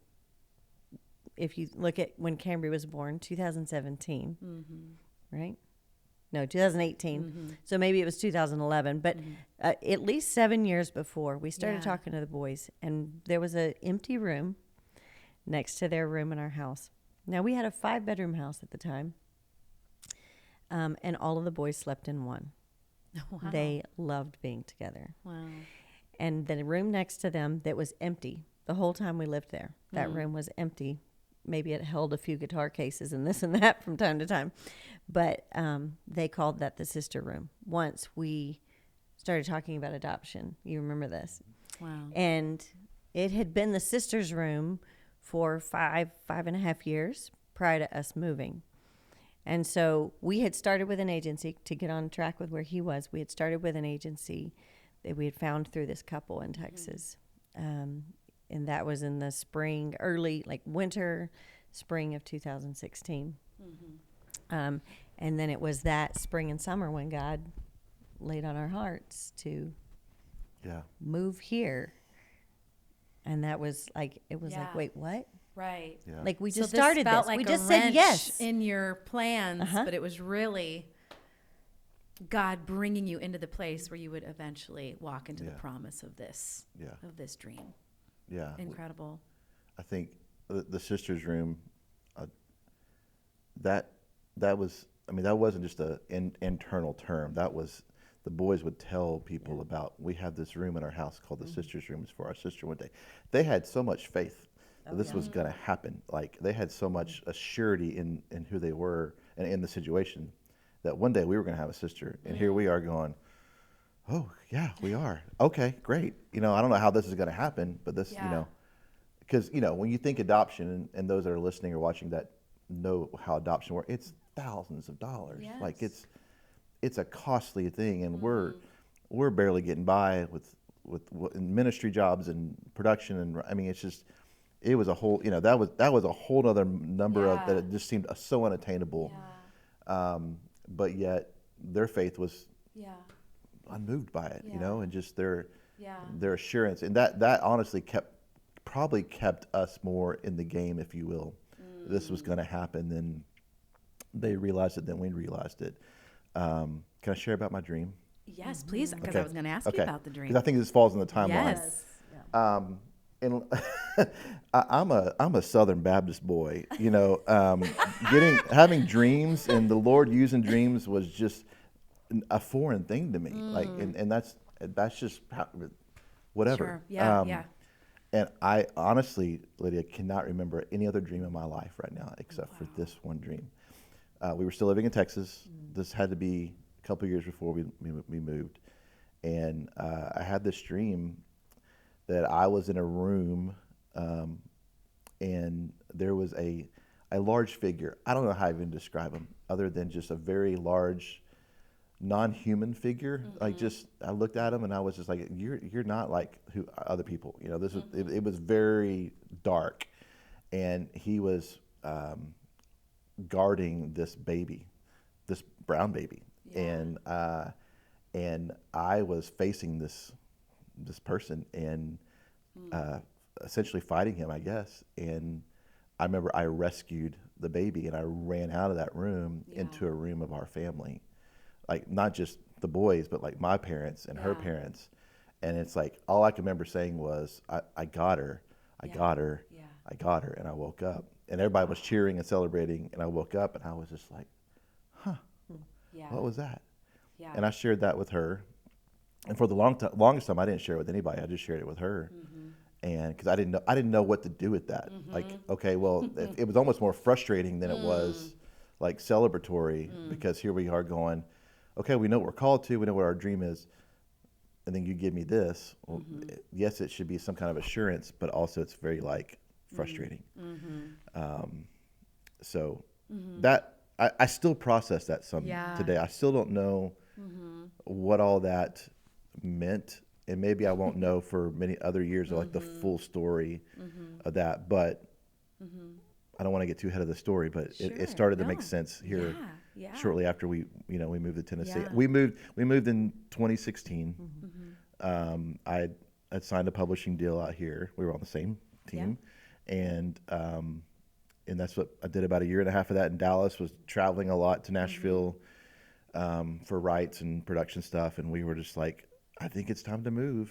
if you look at when Cambry was born, 2017, right? No, 2018. So maybe it was 2011. But at least 7 years before, we started talking to the boys. And there was an empty room next to their room in our house. Now, we had a 5-bedroom house at the time. And all of the boys slept in one. Wow. They loved being together. Wow. And the room next to them that was empty the whole time we lived there, that room was empty. Maybe it held a few guitar cases and this and that from time to time. But they called that the sister room. Once we started talking about adoption, you remember this. Wow. And it had been the sister's room for 5.5 years prior to us moving. And so we had started with an agency to get on track with where he was. We had started with an agency that we had found through this couple in Texas. And that was in the spring, early, like winter, spring of 2016. And then it was that spring and summer when God laid on our hearts to move here. And that was like, it was like, wait, what? Right. Yeah. Like we So just this started felt this. like We a just said wrench yes. in your plans, but it was really God bringing you into the place where you would eventually walk into the promise of this dream. Yeah. Incredible. I think the sister's room, that was, I mean, that wasn't just an internal term. That was, the boys would tell people about, we have this room in our house called the sister's room. It's for our sister one day. They had so much faith that this was going to happen. Like, they had so much assurity in who they were and in the situation that one day we were going to have a sister. And here we are going, oh, yeah, we are. Okay, great. You know, I don't know how this is going to happen, but this, you know, because, you know, when you think adoption, and those that are listening or watching that know how adoption works, it's thousands of dollars. Yes. Like, it's a costly thing, and we're barely getting by with ministry jobs and production, and I mean, it's just, it was a whole, you know, that was a whole other number of that. It just seemed so unattainable. But yet their faith was unmoved by it, you know, and just their assurance, and that honestly probably kept us more in the game, if you will. This was going to happen, then they realized it, then we realized it. Can I share about my dream? Yes, please, because I was going to ask you about the dream. Because I think this falls in the timeline. Yes. And I'm a Southern Baptist boy, you know. Having dreams and the Lord using dreams was just a foreign thing to me. Like, and that's just whatever. Sure. Yeah. And I honestly, Lydia, cannot remember any other dream in my life right now except for this one dream. We were still living in Texas. This had to be a couple of years before we moved, and I had this dream that I was in a room, and there was a large figure. I don't know how I even describe him, other than just a very large, non-human figure. Like, just, I looked at him and I was just like, you're not like who other people. You know, this was it was very dark, and he was guarding this baby, this brown baby, and I was facing this person and essentially fighting him, I guess. And I remember I rescued the baby and I ran out of that room into a room of our family, like not just the boys, but like my parents and her parents. And it's like, all I can remember saying was, I got her, I got her, I got her. And I woke up and everybody was cheering and celebrating. And I woke up and I was just like, what was that? Yeah. And I shared that with her. And for the longest time, I didn't share it with anybody. I just shared it with her. And because I didn't know what to do with that. Like, okay, well, it was almost more frustrating than it was like celebratory, because here we are going, okay, we know what we're called to, we know what our dream is, and then you give me this. Well, yes, it should be some kind of assurance, but also it's very like frustrating. So that I still process that today. I still don't know what all that meant, and maybe I won't know for many other years like the full story of that. But I don't want to get too ahead of the story, but it started to make sense here shortly after we moved to Tennessee. We moved in 2016. I had signed a publishing deal out here. We were on the same team, and that's what I did. About a year and a half of that in Dallas, was traveling a lot to Nashville for rights and production stuff, and we were just like, I think it's time to move.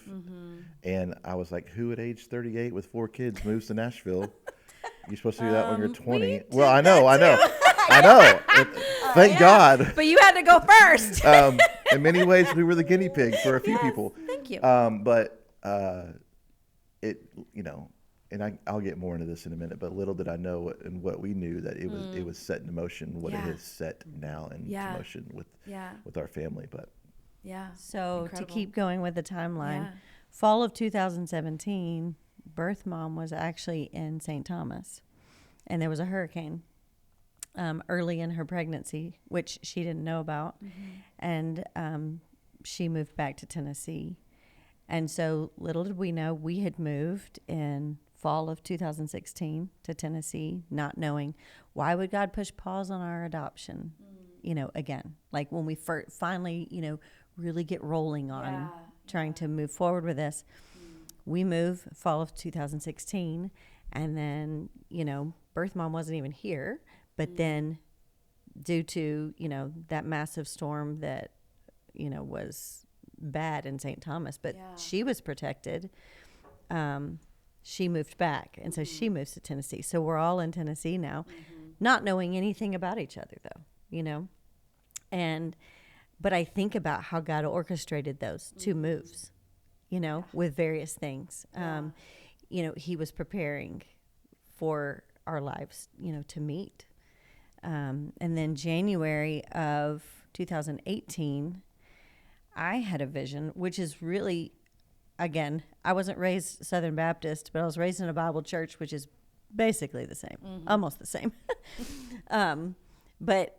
And I was like, who at age 38 with 4 kids moves to Nashville? You're supposed to do that when you're 20. Well, I know. I know. Thank God. But you had to go first. In many ways, we were the guinea pig for a few people. Thank you. But it, and I'll get more into this in a minute. But little did I know, and what we knew, that it was set into motion. What it has set now into motion with our family. But So incredible. to keep going with the timeline, Yeah. fall of 2017, birth mom was actually in St. Thomas, and there was a hurricane early in her pregnancy, which she didn't know about, and she moved back to Tennessee. And so little did we know, we had moved in fall of 2016 to Tennessee, not knowing why would God push pause on our adoption, again, like when we finally, really get rolling on trying to move forward with this. We move fall of 2016, and then, birth mom wasn't even here, but then due to, that massive storm that, was bad in St. Thomas, but she was protected. She moved back, and so she moves to Tennessee. So we're all in Tennessee now, not knowing anything about each other, though, but I think about how God orchestrated those two moves, with various things. He was preparing for our lives, to meet. And then January of 2018, I had a vision, which is really, again, I wasn't raised Southern Baptist, but I was raised in a Bible church, which is basically the same, almost the same. But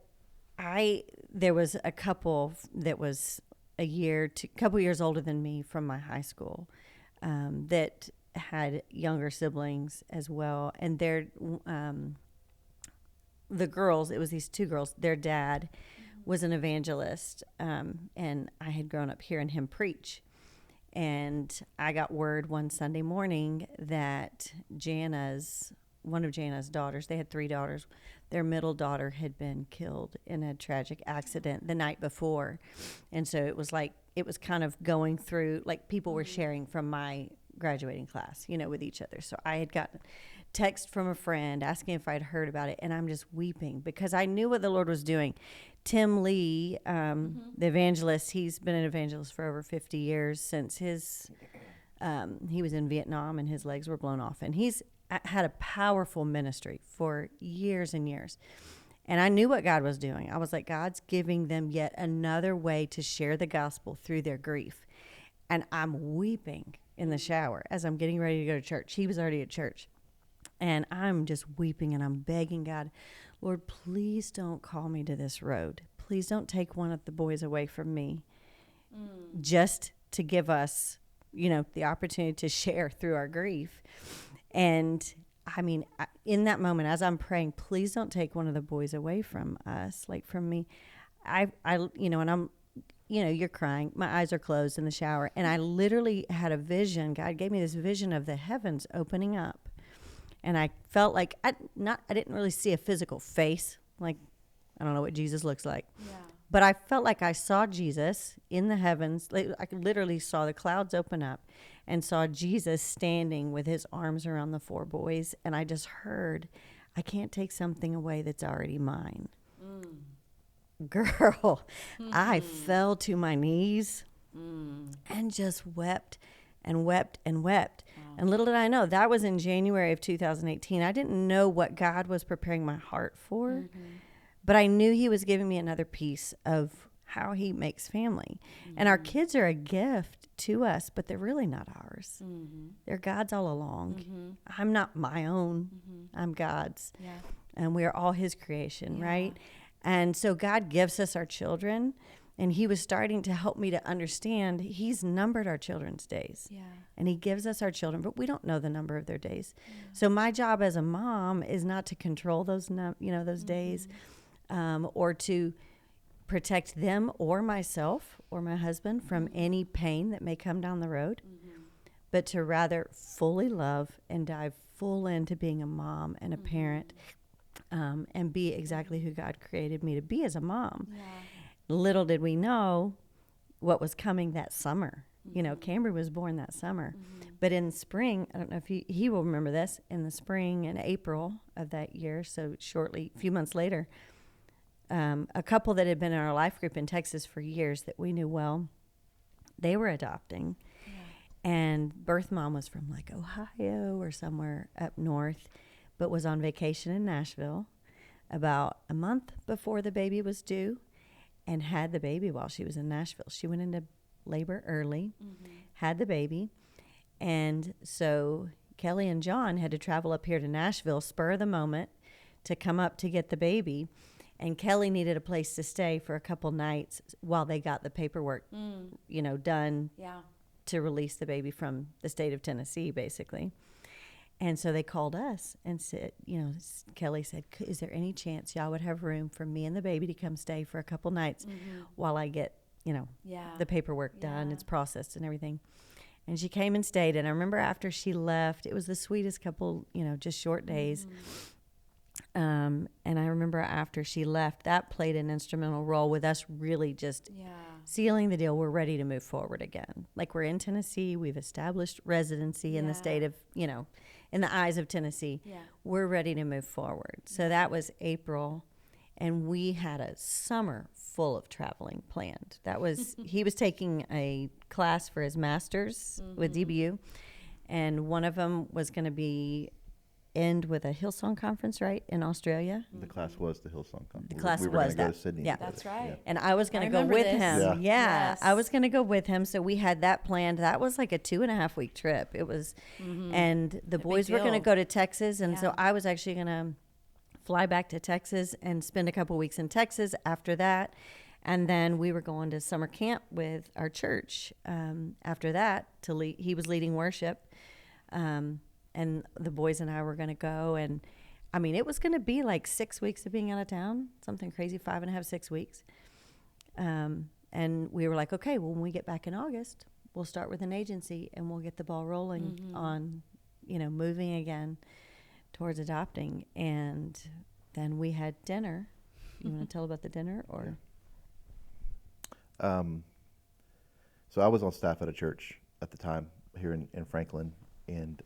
there was a couple that was couple years older than me from my high school, that had younger siblings as well. And the girls, it was these two girls, their dad was an evangelist, and I had grown up hearing him preach. And I got word one Sunday morning that one of Jana's daughters, they had 3 daughters, their middle daughter had been killed in a tragic accident the night before. And so it was kind of going through, like people were sharing from my graduating class, with each other. So I had gotten text from a friend asking if I'd heard about it, and I'm just weeping because I knew what the Lord was doing. Tim Lee, the evangelist, he's been an evangelist for over 50 years since he was in Vietnam and his legs were blown off. And he's had a powerful ministry for years and years. And I knew what God was doing. I was like, God's giving them yet another way to share the gospel through their grief. And I'm weeping in the shower as I'm getting ready to go to church. He was already at church. And I'm just weeping and I'm begging God, Lord, please don't call me to this road. Please don't take one of the boys away from me. Just to give us, the opportunity to share through our grief. And I mean, in that moment, as I'm praying, please don't take one of the boys away from us, like from me. And I'm, you're crying. My eyes are closed in the shower. And I literally had a vision. God gave me this vision of the heavens opening up. And I felt like I didn't really see a physical face. Like, I don't know what Jesus looks like. Yeah. But I felt like I saw Jesus in the heavens. Like, I literally saw the clouds open up and saw Jesus standing with his arms around the 4 boys. And I just heard, I can't take something away that's already mine. Girl, I fell to my knees and just wept and wept and wept. Wow. And little did I know, that was in January of 2018. I didn't know what God was preparing my heart for, but I knew he was giving me another piece of how he makes family. And our kids are a gift to us, but they're really not ours. They're God's all along. I'm not my own. I'm God's. Yeah. And we are all his creation, right? And so God gives us our children, and he was starting to help me to understand he's numbered our children's days. Yeah. And he gives us our children, but we don't know the number of their days. Yeah. So my job as a mom is not to control those those days, or to protect them or myself or my husband from any pain that may come down the road, but to rather fully love and dive full into being a mom and a parent, and be exactly who God created me to be as a mom. Yeah. Little did we know what was coming that summer. Cambry was born that summer. But in spring, I don't know if he will remember this, in the spring and April of that year, so shortly, a few months later, a couple that had been in our life group in Texas for years that we knew well, they were adopting. And birth mom was from like Ohio or somewhere up north, but was on vacation in Nashville about a month before the baby was due and had the baby while she was in Nashville. She went into labor early, had the baby. And so Kelly and John had to travel up here to Nashville, spur of the moment, to come up to get the baby. And Kelly needed a place to stay for a couple nights while they got the paperwork, done to release the baby from the state of Tennessee, basically. And so they called us and said, Kelly said, is there any chance y'all would have room for me and the baby to come stay for a couple nights while I get, the paperwork done, it's processed and everything. And she came and stayed. And I remember after she left, it was the sweetest couple, just short days. And I remember after she left, that played an instrumental role with us really just sealing the deal. We're ready to move forward again. Like, we're in Tennessee. We've established residency in the state of, in the eyes of Tennessee. We're ready to move forward. So that was April. And we had a summer full of traveling planned. That was, he was taking a class for his master's with DBU. And one of them was going to end with a Hillsong conference, right, in Australia. The class was the Hillsong conference. The class we were was going to go that. to Sydney. Yeah, That's right. Yeah. And I was going to go remember with this. him. Yes. I was going to go with him. So we had that planned. That was like a 2.5 week trip. It was, and the boys were going to deal. go to Texas. And so I was actually going to fly back to Texas and spend a couple weeks in Texas after that. And then we were going to summer camp with our church after that. He was leading worship. And the boys and I were going to go. And I mean, it was going to be like 6 weeks of being out of town, something crazy, 5.5, 6 weeks. And we were like, okay, well, when we get back in August, we'll start with an agency and we'll get the ball rolling on, moving again towards adopting. And then we had dinner. You want to tell about the dinner or? So I was on staff at a church at the time here in Franklin, and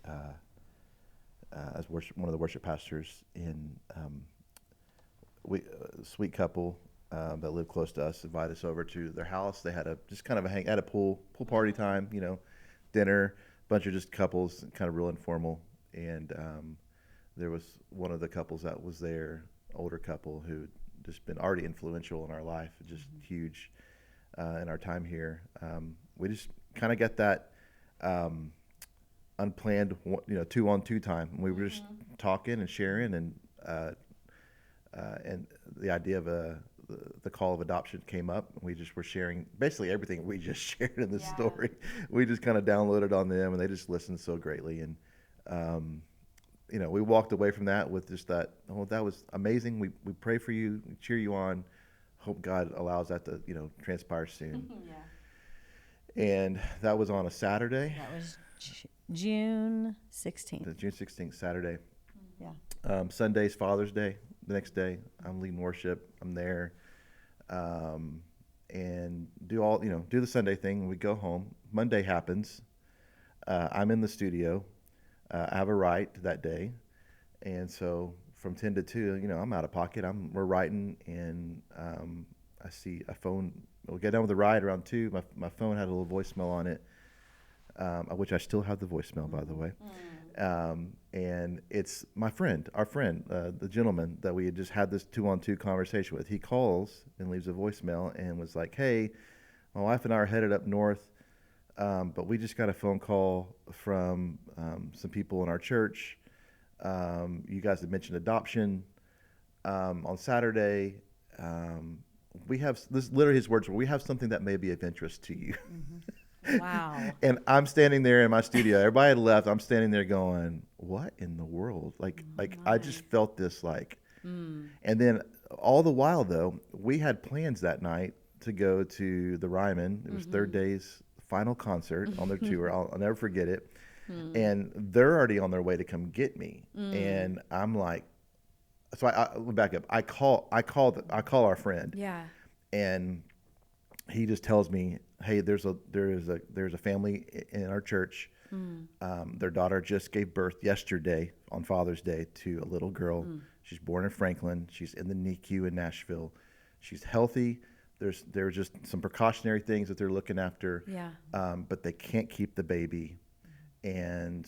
as one of the worship pastors in a sweet couple that lived close to us invited us over to their house. They had had a pool party time, dinner, bunch of just couples, kind of real informal. And there was one of the couples that was there, older couple who just been already influential in our life, just huge in our time here. We just kind of got that unplanned, 2-on-2 time. We were just talking and sharing, and the idea of the call of adoption came up. We just were sharing basically everything we just shared in this story. We just kind of downloaded on them, and they just listened so greatly. And we walked away from that with just that. Oh, that was amazing. We pray for you, we cheer you on. Hope God allows that to transpire soon. And that was on a Saturday. That was June 16th. June 16th, Saturday. Yeah. Sunday's Father's Day. The next day, I'm leading worship. I'm there, and do the Sunday thing. We go home. Monday happens. I'm in the studio. I have a write that day, and so from 10 to 2, I'm out of pocket. We're writing, and I see a phone. We'll get done with the ride around 2. My phone had a little voicemail on it, which I still have the voicemail, by the way. And it's our friend, the gentleman that we had just had this 2-on-2 conversation with. He calls and leaves a voicemail and was like, hey, my wife and I are headed up north, but we just got a phone call from some people in our church. You guys had mentioned adoption on Saturday. We have, this literally his words were, we have something that may be of interest to you. Wow. And I'm standing there in my studio. Everybody had left. I'm standing there going, what in the world? I just felt this and then all the while though, we had plans that night to go to the Ryman. It was Third Day's final concert on their tour. I'll never forget it. And they're already on their way to come get me. And I'm like, so I back up. I call our friend. Yeah. And he just tells me, hey, there's a family in our church. Their daughter just gave birth yesterday on Father's Day to a little girl. She's born in Franklin. She's in the NICU in Nashville. She's healthy. There's just some precautionary things that they're looking after. Yeah. But they can't keep the baby, and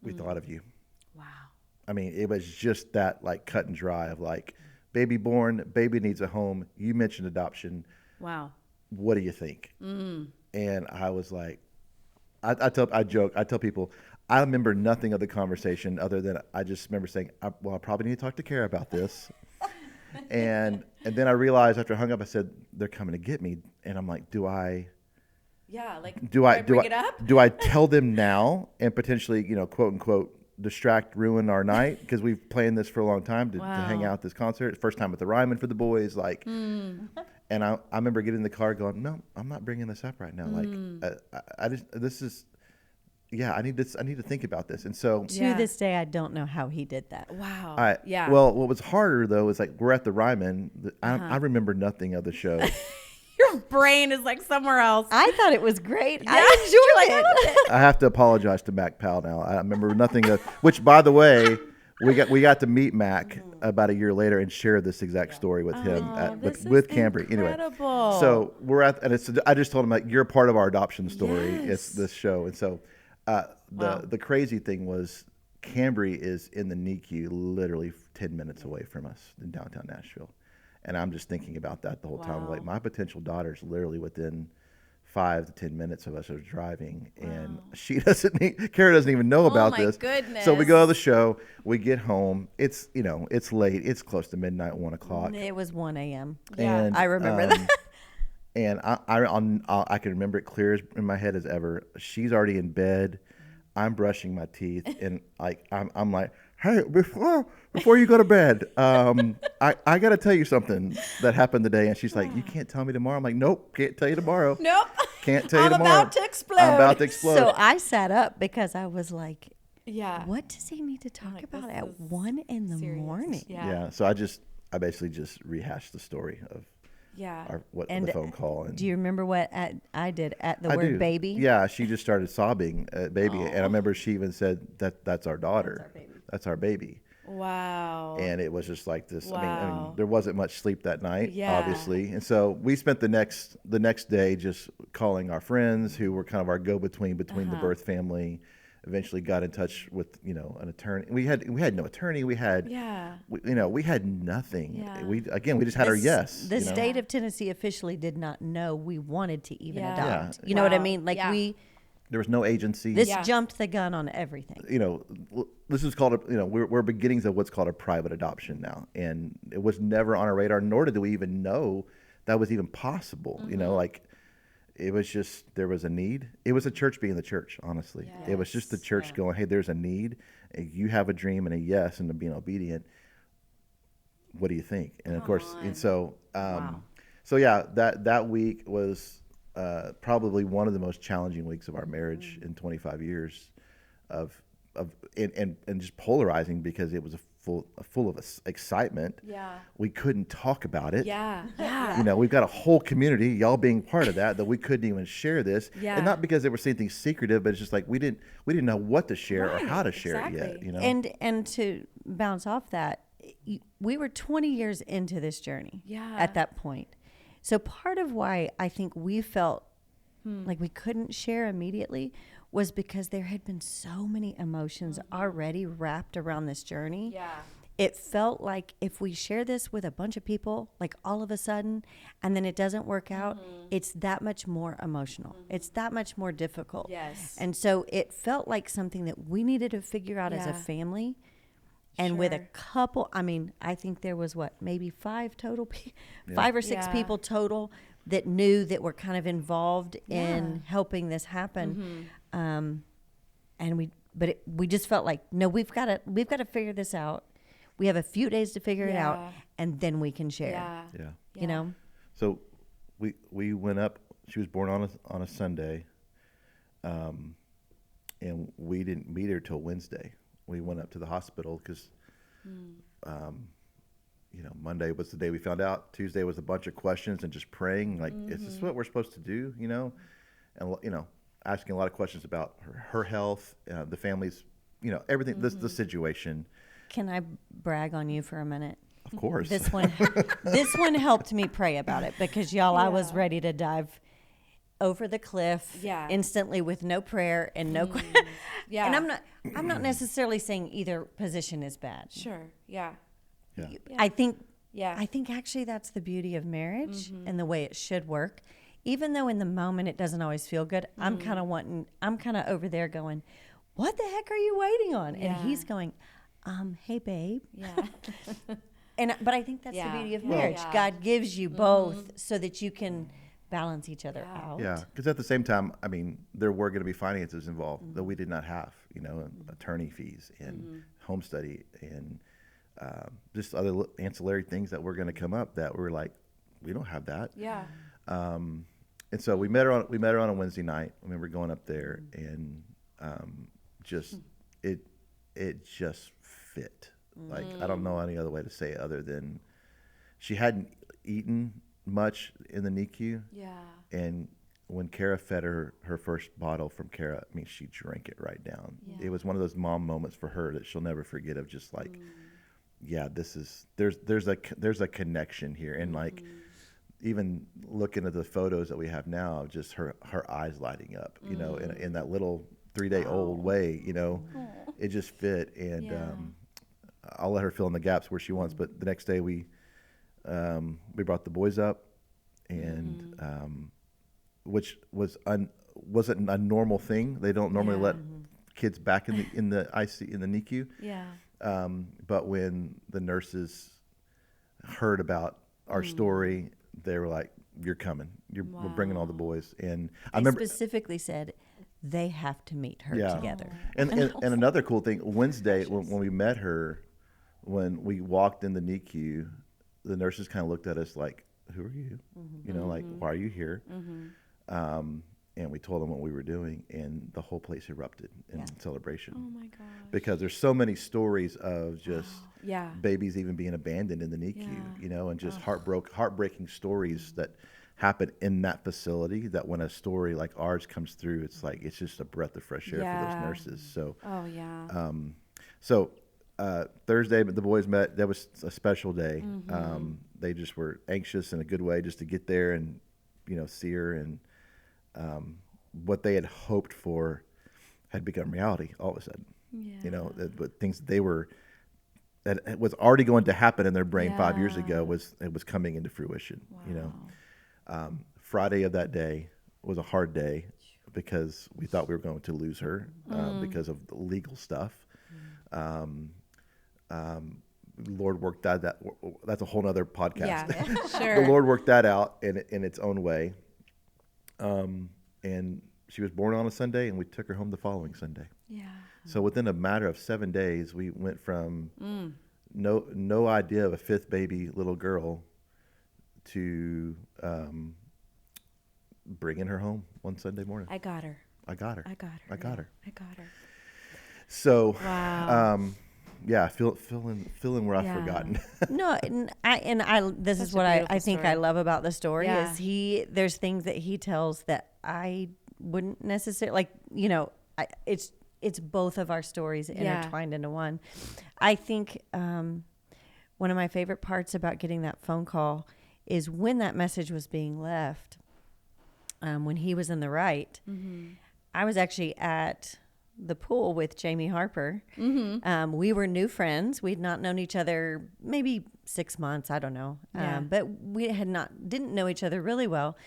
we thought of you. Wow. I mean, it was just that like cut and dry of like, baby born, baby needs a home. You mentioned adoption. Wow. What do you think? And I was like, I joke, I tell people, I remember nothing of the conversation other than I just remember saying, I probably need to talk to Kara about this. and then I realized after I hung up, I said, they're coming to get me. And I'm like, do I bring it up? do I tell them now and potentially, quote unquote, distract, ruin our night? Because we've planned this for a long time to hang out at this concert. First time at the Ryman for the boys. Like, and I remember getting in the car going, no, I'm not bringing this up right now. Like, I just, this is, I need to think about this. And so To this day, I don't know how he did that. Wow. Well, what was harder though is like we're at the Ryman. I remember nothing of the show. Your brain is like somewhere else. I thought it was great. Yeah, I enjoyed it. I have to apologize to Mac Powell now. I remember nothing of, which by the way, we got to meet Mac about a year later and share this exact story with him with Cambry. Anyway, so we're at, and I just told him like, you're a part of our adoption story. It's this show. And so the crazy thing was Cambry is in the NICU literally 10 minutes away from us in downtown Nashville. And I'm just thinking about that the whole time. Like my potential daughter's literally within 5 to 10 minutes of us are driving, and Kara doesn't even know about this. Goodness. So we go to the show, we get home. It's it's late. It's close to midnight, 1 o'clock. It was 1 a.m. And, I remember that. And I can remember it clear in my head as ever. She's already in bed. I'm brushing my teeth, and like I'm like, hey, before you go to bed, I got to tell you something that happened today. And she's like, you can't tell me tomorrow. I'm like, nope, can't tell you tomorrow. Nope. Can't tell you tomorrow. I'm about to explode. So I sat up because I was like, yeah. What does he need to talk about at 1 in the morning? Yeah. So I basically just rehashed the story of the phone call. And do you remember what I did at the word baby? Yeah, she just started sobbing at baby. And I remember she even said that's our daughter. That's our baby. Wow. And it was just like this. Wow. I mean, there wasn't much sleep that night, obviously. And so we spent the next day just calling our friends who were kind of our go-between between the birth family. Eventually got in touch with, an attorney. We had no attorney. We had, we had nothing. Yeah. We just had our yes. The state of Tennessee officially did not know we wanted to even adopt. Yeah. You know what I mean? Like there was no agency. This jumped the gun on everything. This is called we're beginnings of what's called a private adoption now, and it was never on our radar, nor did we even know that was even possible. It was just, there was a need. It was a church being the church, honestly. Yes. It was just the church going, hey, there's a need. You have a dream and a yes, and being obedient. What do you think? And of course, and so, that week was probably one of the most challenging weeks of our marriage in 25 years and just polarizing because it was full of excitement. Yeah. We couldn't talk about it. Yeah. We've got a whole community, y'all being part of that we couldn't even share this. Yeah. And not because they were saying things secretive, but it's just like we didn't know what to share or how to share it yet. And to bounce off that, we were 20 years into this journey at that point. So part of why I think we felt like we couldn't share immediately was because there had been so many emotions already wrapped around this journey. Yeah. It felt like if we share this with a bunch of people, like all of a sudden, and then it doesn't work out, it's that much more emotional. It's that much more difficult. Yes. And so it felt like something that we needed to figure out as a family. And with a couple, I think there was maybe 5 total, 5 or 6 people total that knew that were kind of involved in helping this happen. And we just felt like, no, we've got to figure this out. We have a few days to figure it out, and then we can share. Yeah. So we went up. She was born on a Sunday, and we didn't meet her till Wednesday. We went up to the hospital because, Monday was the day we found out. Tuesday was a bunch of questions and just praying, like, is this what we're supposed to do? And asking a lot of questions about her health, the family's, everything, the situation. Can I brag on you for a minute? Of course. This one helped me pray about it because y'all, I was Yeah. ready to dive over the cliff Yeah. instantly with no prayer and no Yeah. And I'm not necessarily saying either position is bad. Sure. Yeah. Yeah. I think Yeah. I think actually that's the beauty of marriage and the way it should work. Even though in the moment it doesn't always feel good, I'm kind of over there going, "What the heck are you waiting on?" And Yeah. he's going, "Hey babe." Yeah. But I think that's Yeah. the beauty of Yeah. marriage. Yeah. God gives you both so that you can balance each other Yeah. out. Yeah, because at the same time, I mean, there were going to be finances involved that we did not have, you know, attorney fees and home study and just other ancillary things that were going to come up that were like, we don't have that. Yeah. And so we met her on a Wednesday night. I remember going up there and just it just fit. Like I don't know any other way to say it other than she hadn't eaten much in the NICU. Yeah. And when Kara fed her first bottle from Kara, I mean, she drank it right down. Yeah. It was one of those mom moments for her that she'll never forget of just like, yeah, this is, there's a connection here. And like, even looking at the photos that we have now, just her eyes lighting up, you know, in that little 3-day-old way, you know, it just fit. And Yeah. I'll let her fill in the gaps where she wants. But the next day we brought the boys up, and which wasn't a normal thing. They don't normally let kids back in the IC in the NICU. Yeah. But when the nurses heard about our story, they were like, "You're coming. We're bringing all the boys." And I I remember specifically said they have to meet her together. And another cool thing, Wednesday when we met her, when we walked in the NICU, the nurses kind of looked at us like, "Who are you? You know, like, why are you here?" And we told them what we were doing, and the whole place erupted in celebration. Oh my gosh. Because there's so many stories of just Yeah. babies even being abandoned in the NICU, Yeah. you know, and just heartbreaking stories that happen in that facility, that when a story like ours comes through, it's like, it's just a breath of fresh air for Yeah. those nurses. So, Oh yeah. so Thursday, the boys met. That was a special day. They just were anxious in a good way just to get there and, you know, see her. And what they had hoped for had become reality all of a sudden. Yeah. You know, but things that it was already going to happen in their brain 5 years ago was coming into fruition. You know, Friday of that day was a hard day because we thought we were going to lose her because of the legal stuff. Lord worked that that's a whole nother podcast. Yeah. Sure. The Lord worked that out in its own way. And she was born on a Sunday, and we took her home the following Sunday. Yeah. So within a matter of 7 days, we went from no idea of a fifth baby little girl to bringing her home one Sunday morning. I got her. I got her. I got her. I got her. I got her. So, Wow. yeah, fill in where I've Yeah. forgotten. No, this Such is a what I beautiful think story. I love about the story Yeah. is there's things that he tells that I wouldn't necessarily, like, you know, it's both of our stories Yeah. intertwined into one. I think one of my favorite parts about getting that phone call is when that message was being left, when he was in the right. I was actually at the pool with Jamie Harper. We were new friends. We'd not known each other maybe 6 months. I don't know. Yeah. But we didn't know each other really well.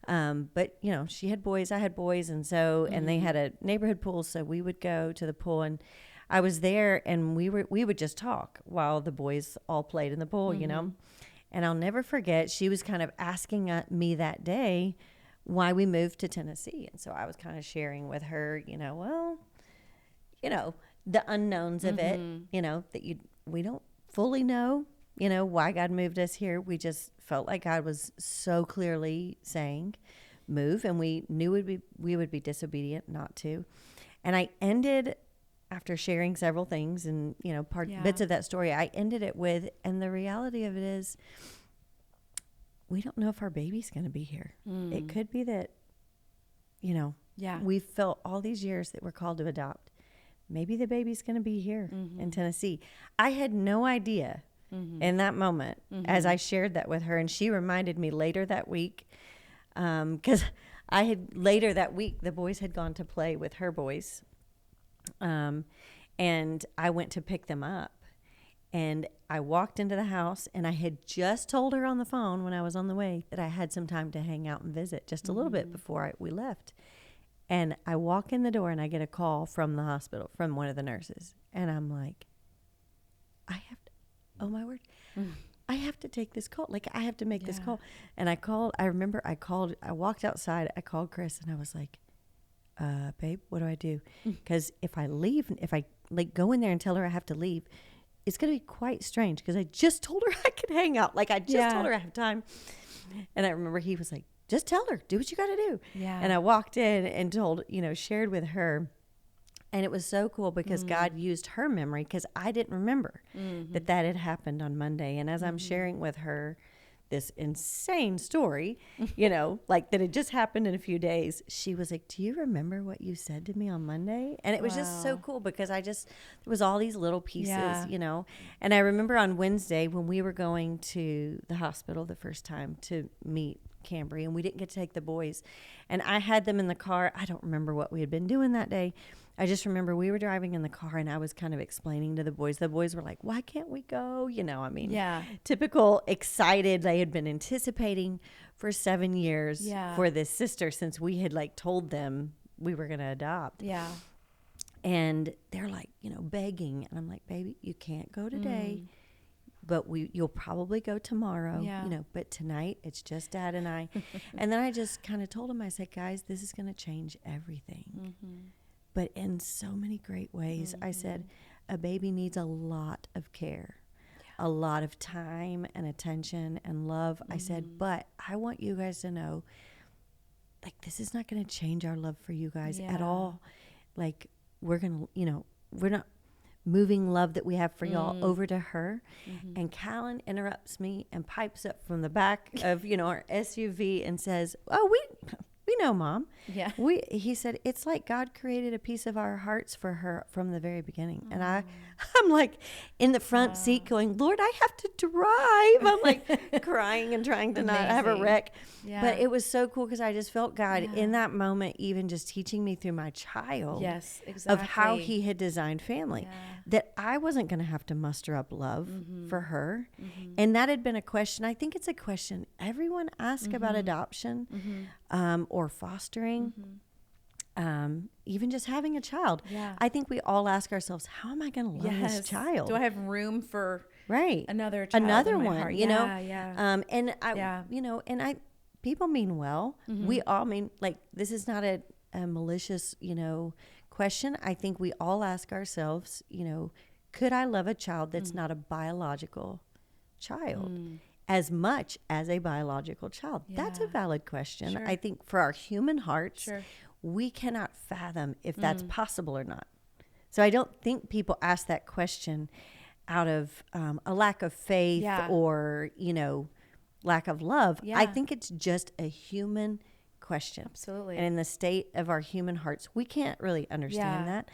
But you know, she had boys, I had boys. And so, and they had a neighborhood pool. So we would go to the pool, and I was there, and we would just talk while the boys all played in the pool, you know? And I'll never forget, she was kind of asking me that day why we moved to Tennessee. And so I was kind of sharing with her, you know, well, you know, the unknowns of it, you know, that we don't fully know, you know, why God moved us here. We just felt like God was so clearly saying, move, and we knew we would be disobedient not to. And I ended, after sharing several things and, you know, bits of that story, I ended it with, and the reality of it is, we don't know if our baby's going to be here. It could be that, you know, we've felt all these years that we're called to adopt. Maybe the baby's going to be here in Tennessee. I had no idea in that moment as I shared that with her. And she reminded me later that week, because later that week, the boys had gone to play with her boys. And I went to pick them up. And I walked into the house, and I had just told her on the phone when I was on the way that I had some time to hang out and visit just a little bit before we left. And I walk in the door, and I get a call from the hospital, from one of the nurses. And I'm like, oh my word, I have to take this call. Like, I have to make this call. And I walked outside, I called Chris, and I was like, babe, what do I do? Because if I leave, if I like go in there and tell her I have to leave, it's going to be quite strange, because I just told her I could hang out. Like, I just told her I have time. And I remember he was like, just tell her, do what you got to do. Yeah. And I walked in and shared with her. And it was so cool because God used her memory, because I didn't remember that had happened on Monday. And as I'm sharing with her this insane story, like that had just happened in a few days, she was like, do you remember what you said to me on Monday? And it was just so cool, because there was all these little pieces, And I remember on Wednesday when we were going to the hospital the first time to meet Cambry, and we didn't get to take the boys, and I had them in the car. I don't remember what we had been doing that day. I just remember we were driving in the car, and I was kind of explaining to the boys. The boys were like, why can't we go? Typical excited. They had been anticipating for 7 years for this sister, since we had like told them we were going to adopt. Yeah. And they're like, begging. And I'm like, baby, you can't go today, but you'll probably go tomorrow, but tonight it's just Dad and I. And then I just kind of told them, I said, guys, this is going to change everything. But in so many great ways. I said, a baby needs a lot of care, a lot of time and attention and love. I said, but I want you guys to know, like, this is not going to change our love for you guys at all. Like, we're going to, we're not moving love that we have for y'all over to her. And Callan interrupts me and pipes up from the back of, our SUV and says, oh, we know, Mom. Yeah. He said, it's like God created a piece of our hearts for her from the very beginning. And I'm like in the front seat going, Lord, I have to drive. I'm like crying and trying to not have a wreck. Yeah. But it was so cool, because I just felt God in that moment, even just teaching me through my child of how he had designed family, that I wasn't going to have to muster up love for her. And that had been a question. I think it's a question everyone asks about adoption or fostering. Even just having a child. I think we all ask ourselves, how am I going to love this child? Do I have room for another child? Another in my one, heart? And I people mean well. We all mean, like, this is not a malicious, question. I think we all ask ourselves, could I love a child that's not a biological child as much as a biological child? That's a valid question. I think for our human hearts, we cannot fathom if that's possible or not. So I don't think people ask that question out of a lack of faith or, lack of love. I think it's just a human question. Absolutely. And in the state of our human hearts, we can't really understand that.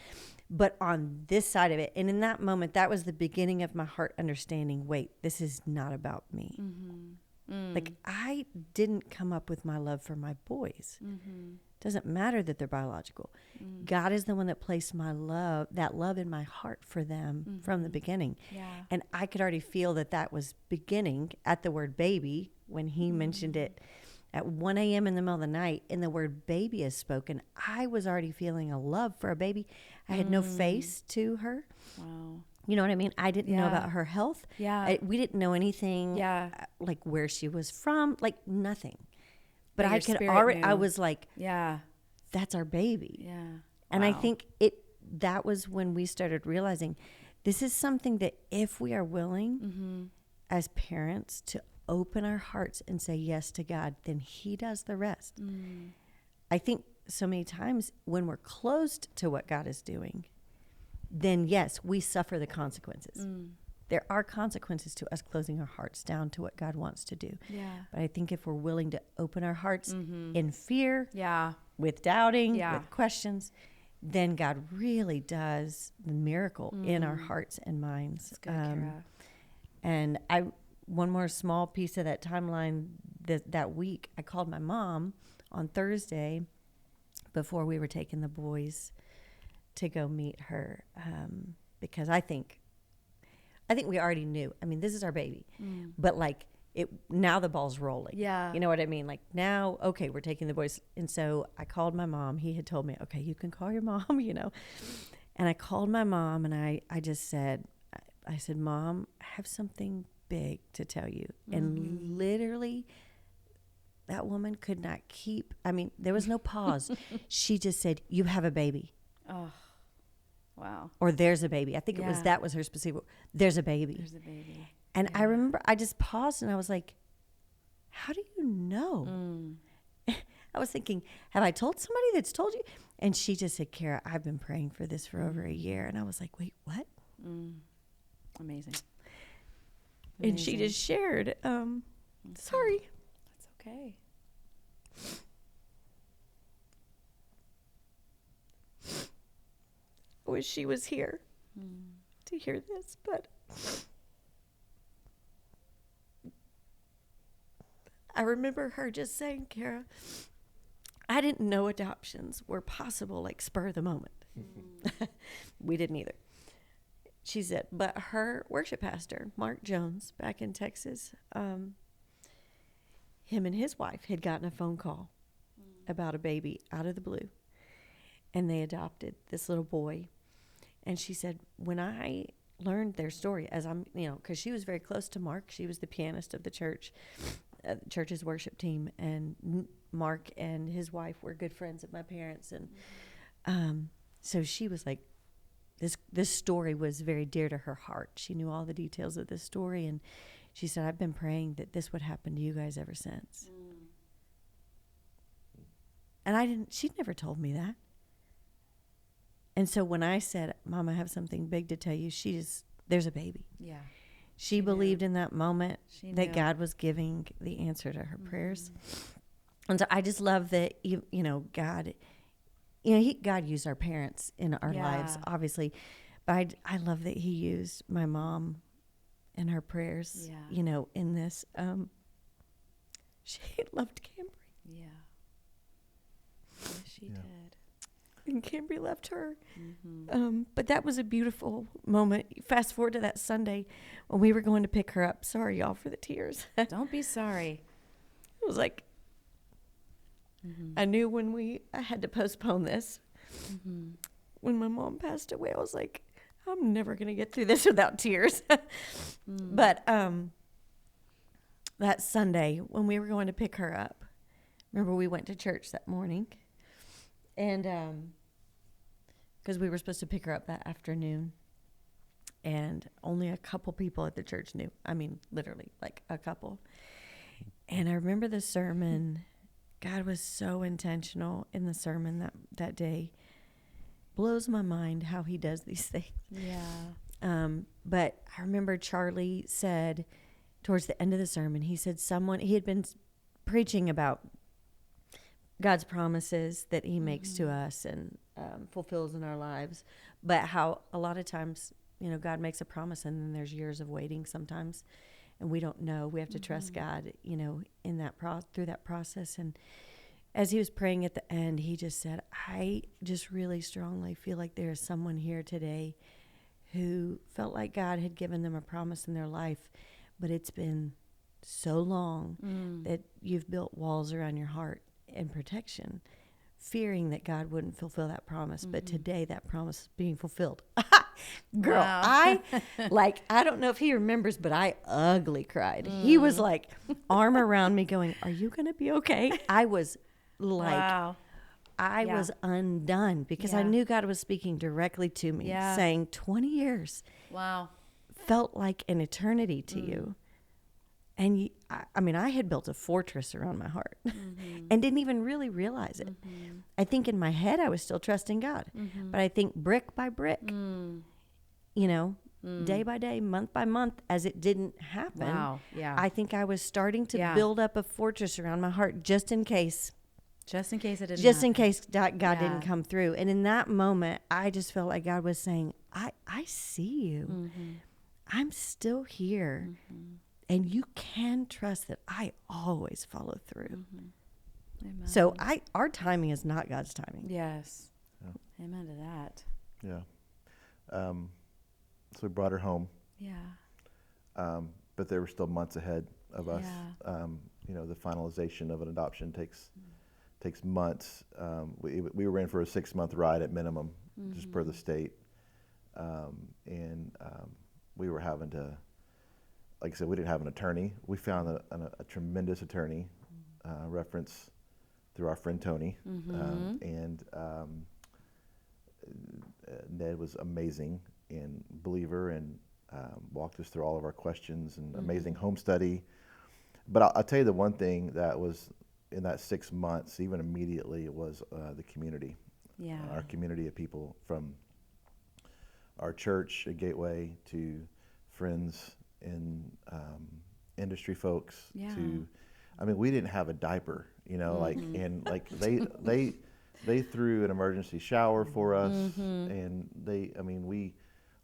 But on this side of it, and in that moment, that was the beginning of my heart understanding, wait, this is not about me. Like, I didn't come up with my love for my boys. Doesn't matter that they're biological. God is the one that placed that love in my heart for them from the beginning. And I could already feel that was beginning at the word baby when he mentioned it at 1 a.m. in the middle of the night, and the word baby is spoken. I was already feeling a love for a baby. I had no face to her. Wow. You know what I mean? I didn't know about her health. We didn't know anything, like where she was from, like nothing. But I could already, I was like, that's our baby. And I think that was when we started realizing this is something that if we are willing as parents to open our hearts and say yes to God, then he does the rest. I think so many times when we're closed to what God is doing, then yes, we suffer the consequences. There are consequences to us closing our hearts down to what God wants to do. But I think if we're willing to open our hearts in fear, with doubting, with questions, then God really does the miracle in our hearts and minds. That's good, Kara. And one more small piece of that timeline that week, I called my mom on Thursday before we were taking the boys to go meet her, because I think we already knew. I mean, this is our baby, but like now the ball's rolling. Yeah. You know what I mean? Like now, okay, we're taking the boys. And so I called my mom. He had told me, okay, you can call your mom, you know. And I called my mom and I just said, Mom, I have something big to tell you. And literally that woman could not keep, I mean, there was no pause. She just said, you have a baby. Oh, wow. Or there's a baby. I think that was her specific. There's a baby. There's a baby. And I remember I just paused and I was like, how do you know? I was thinking, have I told somebody that's told you? And she just said, Kara, I've been praying for this for over a year. And I was like, wait, what? Amazing. And she just shared, sorry. That's okay. I wish she was here to hear this, but I remember her just saying, Kara, I didn't know adoptions were possible, like spur of the moment. We didn't either. She said, but her worship pastor, Mark Jones, back in Texas, him and his wife had gotten a phone call about a baby out of the blue, and they adopted this little boy. And she said, when I learned their story, as I'm, you know, because she was very close to Mark. She was the pianist of the church's worship team, and Mark and his wife were good friends of my parents. And so she was like, this story was very dear to her heart. She knew all the details of this story, and she said, I've been praying that this would happen to you guys ever since. And she'd never told me that. And so when I said, Mom, I have something big to tell you, there's a baby. Yeah. She believed in that moment that knew. God was giving the answer to her prayers. And so I just love that, you know, God, you know, God used our parents in our lives, obviously. But I love that he used my mom and her prayers, you know, in this. She loved Cambry. Yeah. Yes, she did. And Cambry left her. But that was a beautiful moment. Fast forward to that Sunday when we were going to pick her up. Sorry, y'all, for the tears. Don't be sorry. It was like, I knew when I had to postpone this. When my mom passed away, I was like, I'm never going to get through this without tears. But that Sunday when we were going to pick her up, remember we went to church that morning. And because we were supposed to pick her up that afternoon. And only a couple people at the church knew. I mean, literally, like a couple. And I remember the sermon. God was so intentional in the sermon that day. Blows my mind how he does these things. Yeah. But I remember Charlie said towards the end of the sermon, he said he had been preaching about God's promises that he makes to us and fulfills in our lives, but how a lot of times, you know, God makes a promise and then there's years of waiting sometimes, and we don't know. We have to trust God, you know, in that through that process. And as he was praying at the end, he just said, I just really strongly feel like there is someone here today who felt like God had given them a promise in their life, but it's been so long that you've built walls around your heart and protection, fearing that God wouldn't fulfill that promise. But today that promise is being fulfilled. Girl, Wow. I don't know if he remembers, but I ugly cried. He was like arm around me going, are you going to be okay? I was like, Wow. I was undone because I knew God was speaking directly to me, saying 20 years Wow. felt like an eternity to you. And I mean, I had built a fortress around my heart and didn't even really realize it. I think in my head, I was still trusting God. But I think brick by brick, you know, day by day, month by month, as it didn't happen, Wow. Yeah. I think I was starting to build up a fortress around my heart just in case. Just in case it didn't Just in happen. case God didn't come through. And in that moment, I just felt like God was saying, I see you. I'm still here. And you can trust that I always follow through. Amen. So our timing is not God's timing. Yes. Amen to that. Yeah. So we brought her home, Yeah. but there were still months ahead of us. Yeah. The finalization of an adoption takes months. We were in for a 6-month ride at minimum, just per the state, and we were having to, like I said, we didn't have an attorney. We found a tremendous attorney, reference through our friend Tony, and Ned was amazing and believer, and walked us through all of our questions, and amazing home study. But I'll tell you the one thing that was in that 6 months, even immediately, was the community. Yeah. Our community of people, from our church at Gateway to friends and industry folks Yeah. to, I mean, we didn't have a diaper, and like they threw an emergency shower for us, and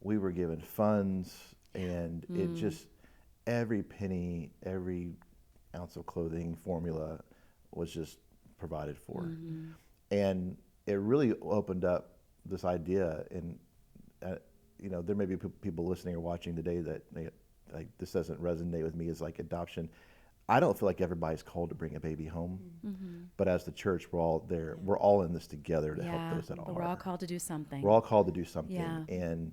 we were given funds, and it just, every penny, every ounce of clothing, formula was just provided for. And it really opened up this idea, and there may be people listening or watching today that like this doesn't resonate with me as like adoption. I don't feel like everybody's called to bring a baby home, but as the church, we're all there. We're all in this together to help those that are. But we're all called to do something. We're all called to do something, Yeah. and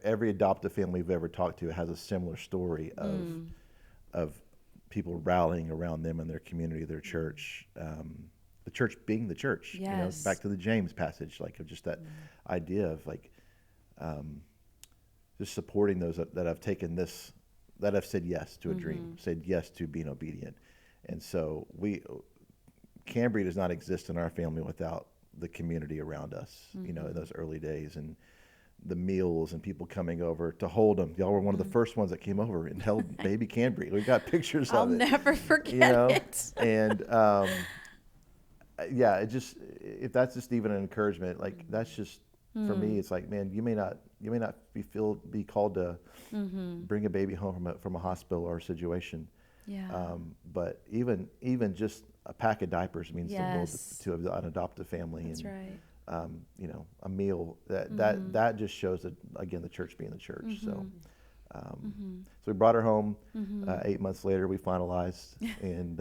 every adoptive family we've ever talked to has a similar story of people rallying around them and their community, their church. The church being the church. Yes. Back to the James passage, like of just that idea of like just supporting those that have taken this, that have said yes to a dream, said yes to being obedient. And so Cambria does not exist in our family without the community around us, in those early days, and the meals and people coming over to hold them. Y'all were one of the first ones that came over and held baby Cambria. We got pictures I'll of it. never forget it. And it just, if that's just even an encouragement, like that's just, for me, it's like, man, you may not be called to bring a baby home from a hospital or a situation. Yeah. But even just a pack of diapers means the world Yes. to an adoptive family. That's and right. a meal that just shows that, again, the church being the church. So we brought her home. 8 months later, we finalized, and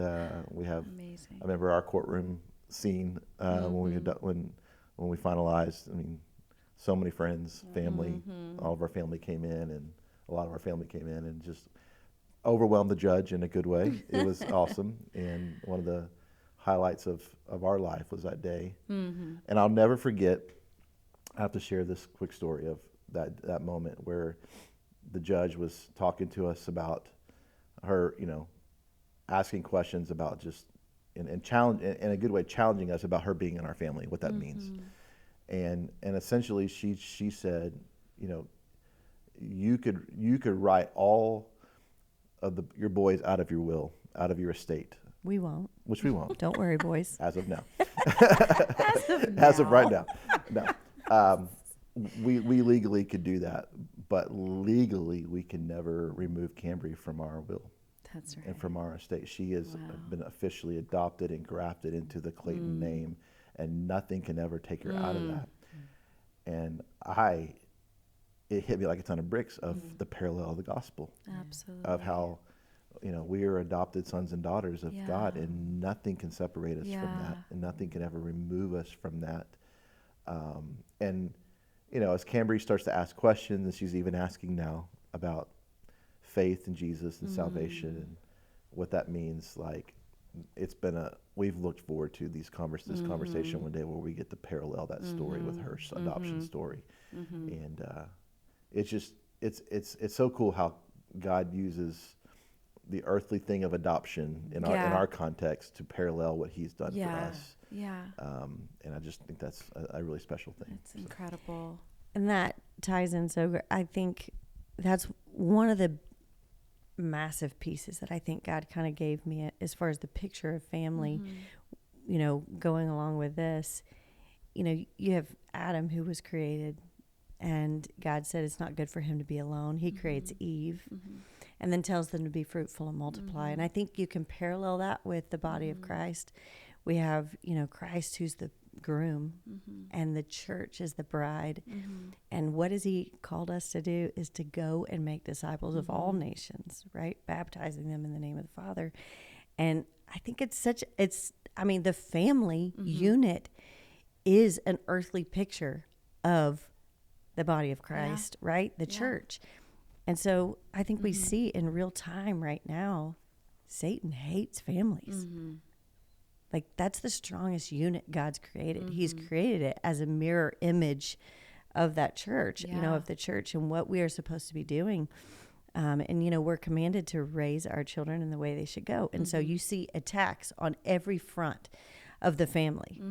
we have. Amazing. I remember our courtroom scene when we finalized. I mean, so many friends, family, all of our family came in, and a lot of our family came in, and just overwhelmed the judge in a good way. It was awesome, and one of the highlights of our life was that day. And I'll never forget, I have to share this quick story of that moment where the judge was talking to us about her, asking questions about just, and challenge, in a good way, challenging us about her being in our family, what that means. And essentially she said, you could write all of your boys out of your will, out of your estate. We won't. Which we won't. Don't worry, boys. As of now. As of right now. No. We legally could do that, but legally we can never remove Cambria from our will. That's right. And from our estate. She has been officially adopted and grafted into the Clayton name, and nothing can ever take her out of that. And it hit me like a ton of bricks of the parallel of the gospel. Absolutely. Of how, we are adopted sons and daughters of God, and nothing can separate us from that, and nothing can ever remove us from that. And, as Cambria starts to ask questions, and she's even asking now about faith in Jesus and salvation and what that means, like, we've looked forward to this conversation one day where we get to parallel that story with her adoption story. And it's so cool how God uses the earthly thing of adoption in our context to parallel what He's done for us. Yeah. And I just think that's a really special thing. It's incredible. And that ties in so great. I think that's one of the massive pieces that I think God kind of gave me as far as the picture of family, going along with this. You have Adam, who was created and God said it's not good for him to be alone. He creates Eve and then tells them to be fruitful and multiply. And I think you can parallel that with the body of Christ. We have, Christ who's the groom and the church is the bride. And what has he called us to do is to go and make disciples of all nations, right? Baptizing them in the name of the Father. And I think the family unit is an earthly picture of the body of Christ, right? The church. And so I think we see in real time right now, Satan hates families. Like that's the strongest unit God's created. He's created it as a mirror image of that church, of the church and what we are supposed to be doing. And we're commanded to raise our children in the way they should go. And so you see attacks on every front of the family,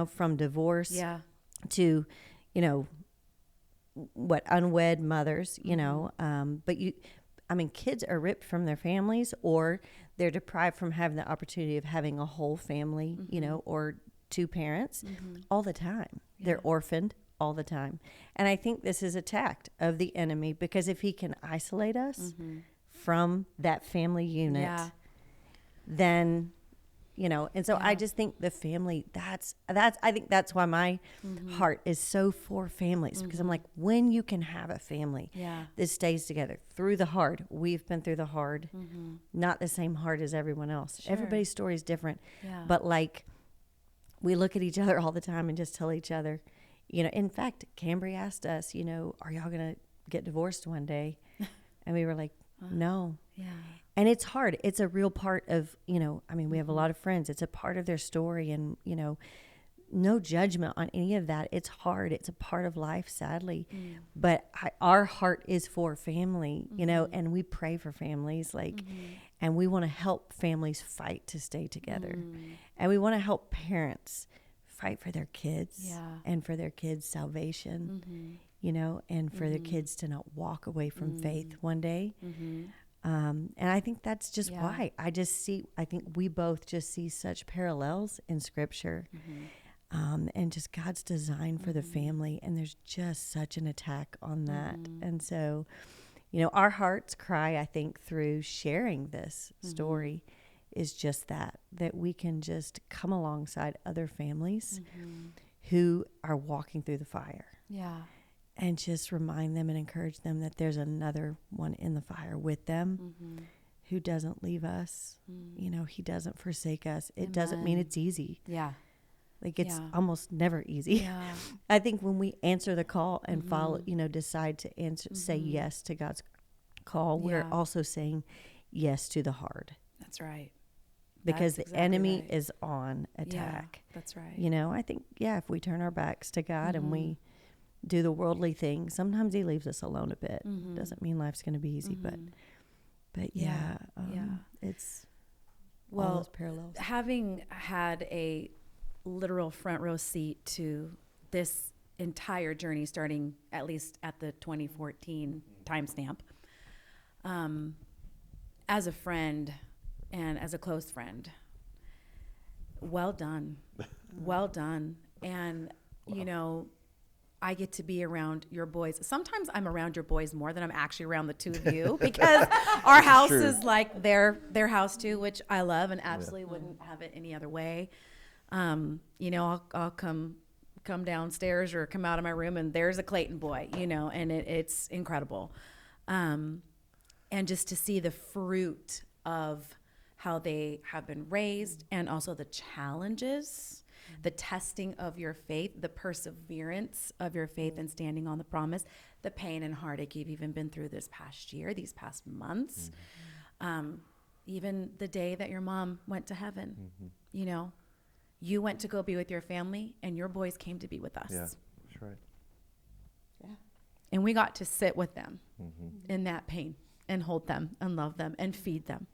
from divorce to, unwed mothers, but kids are ripped from their families or they're deprived from having the opportunity of having a whole family, or two parents all the time. Yeah. They're orphaned all the time. And I think this is a tact of the enemy because if he can isolate us from that family unit, then, and so I just think the family, I think that's why my heart is so for families because I'm like, when you can have a family that stays together through the hard, we've been through the hard, not the same hard as everyone else. Sure. Everybody's story is different, but like we look at each other all the time and just tell each other, in fact, Cambry asked us, are y'all going to get divorced one day? And we were like, no. Yeah. And it's hard. It's a real part of, we have a lot of friends. It's a part of their story and, no judgment on any of that. It's hard. It's a part of life, sadly. But our heart is for family, and we pray for families, and we want to help families fight to stay together. And we want to help parents fight for their kids and for their kids' salvation, and for their kids to not walk away from faith one day. And I think that's just why I think we both just see such parallels in Scripture, and just God's design for the family. And there's just such an attack on that. And so, our heart's cry, I think, through sharing this story is just that we can just come alongside other families who are walking through the fire. Yeah. And just remind them and encourage them that there's another one in the fire with them who doesn't leave us. He doesn't forsake us. It doesn't mean it's easy. Yeah. Like it's almost never easy. Yeah. I think when we answer the call and follow, decide to answer, say yes to God's call, we're also saying yes to the hard. That's right. Because the enemy is on attack. Yeah, that's right. I think, if we turn our backs to God and we do the worldly thing, sometimes he leaves us alone a bit. Doesn't mean life's going to be easy, but it's all those parallels. Having had a literal front row seat to this entire journey, starting at least at the 2014 timestamp, as a friend and as a close friend, well done. Well done. And, I get to be around your boys. Sometimes I'm around your boys more than I'm actually around the two of you because our house is like their house too, which I love and absolutely wouldn't have it any other way. I'll come downstairs or come out of my room and there's a Clayton boy, and it's incredible. And just to see the fruit of how they have been raised and also the challenges, the testing of your faith, the perseverance of your faith and standing on the promise, the pain and heartache you've even been through this past year, these past months, even the day that your mom went to heaven, you went to go be with your family and your boys came to be with us. Yeah, that's right. Yeah. And we got to sit with them in that pain and hold them and love them and feed them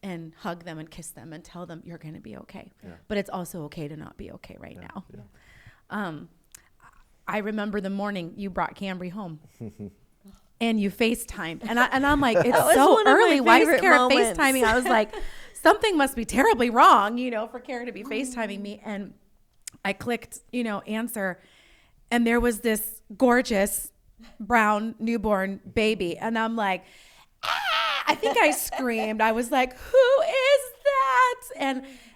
and hug them and kiss them and tell them you're going to be okay. Yeah. But it's also okay to not be okay right now. Yeah. I remember the morning you brought Cambry home and you FaceTimed. And I'm like, it's so early. Why is Kara FaceTiming? I was like, something must be terribly wrong, for Kara to be FaceTiming me. And I clicked, answer. And there was this gorgeous brown newborn baby. And I'm like, ah! I think I screamed. I was like, who is that?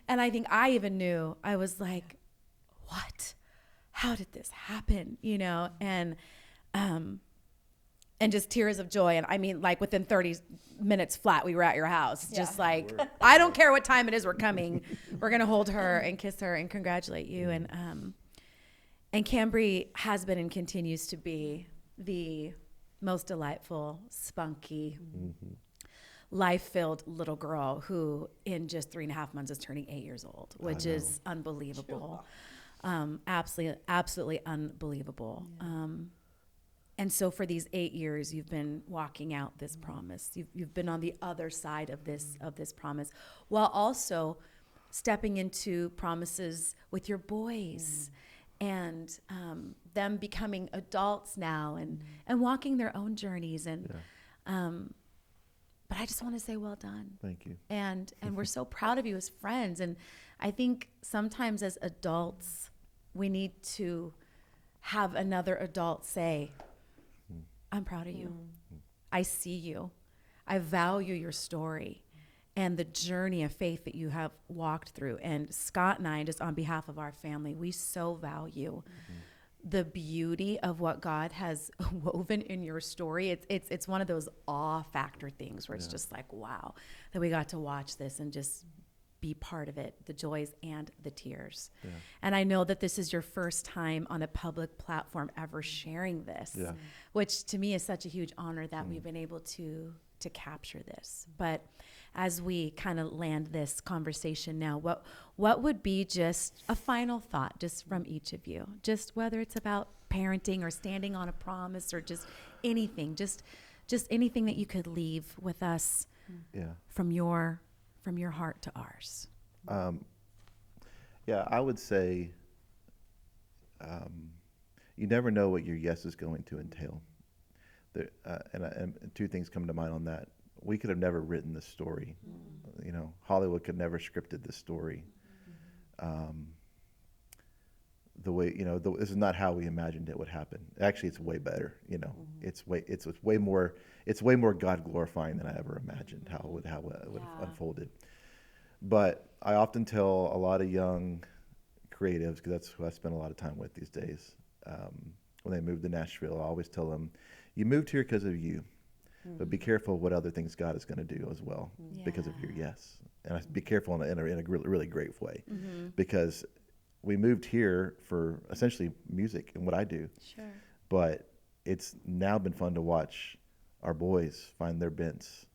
And I think I even knew. I was like, what? How did this happen? And just tears of joy. And I mean, like within 30 minutes flat, we were at your house. Just like, I don't care what time it is, we're coming. We're going to hold her and kiss her and congratulate you. And Cambry has been and continues to be the most delightful, spunky, life-filled little girl who in just 3.5 months is turning 8 years old, which is unbelievable. Absolutely unbelievable. And so for these 8 years, you've been walking out this promise. You've been on the other side of this promise, while also stepping into promises with your boys and them becoming adults now and walking their own journeys. But I just want to say, well done. Thank you. And we're so proud of you as friends. And I think sometimes as adults, we need to have another adult say, I'm proud of you. I see you. I value your story and the journey of faith that you have walked through. And Scott and I, just on behalf of our family, we so value the beauty of what God has woven in your story. It's one of those awe factor things where it's just like, wow, that we got to watch this and just be part of it, the joys and the tears. Yeah. And I know that this is your first time on a public platform ever sharing this, which to me is such a huge honor that we've been able to capture this. But as we kind of land this conversation now, what would be just a final thought just from each of you, just whether it's about parenting or standing on a promise or just anything, just anything that you could leave with us from your heart to ours? I would say you never know what your yes is going to entail. And two things come to mind on that. We could have never written this story. Hollywood could never scripted this story. The way, this is not how we imagined it would happen. Actually, it's way better. It's way more God glorifying than I ever imagined how it would have unfolded. But I often tell a lot of young creatives, because that's who I spend a lot of time with these days, when they move to Nashville, I always tell them, you moved here because of you, but be careful what other things God is going to do as well because of your yes. And I be careful in a really great way, because we moved here for essentially music and what I do. Sure. But it's now been fun to watch our boys find their bents.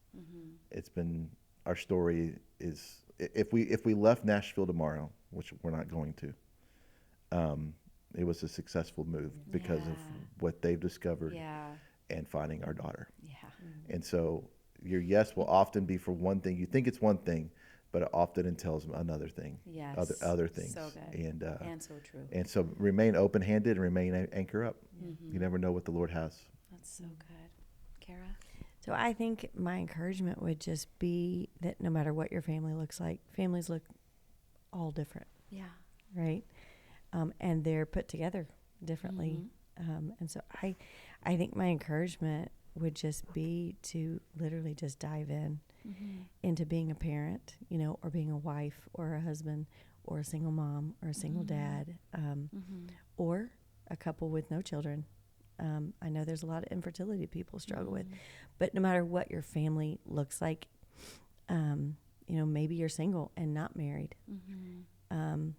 It's been, our story is, if we left Nashville tomorrow, which we're not going to, it was a successful move because of what they've discovered and finding our daughter. And so your yes will often be for one thing. You think it's one thing, but it often entails another thing. Yes. Other things. So good. And so true. And so remain open-handed and remain anchor up. You never know what the Lord has. That's so good. Kara? So I think my encouragement would just be that no matter what your family looks like, families look all different. Yeah. Right? And they're put together differently. And so I think my encouragement would just be to literally just dive into being a parent, or being a wife or a husband or a single mom or a single dad, or a couple with no children. I know there's a lot of infertility people struggle with, but no matter what your family looks like, maybe you're single and not married, and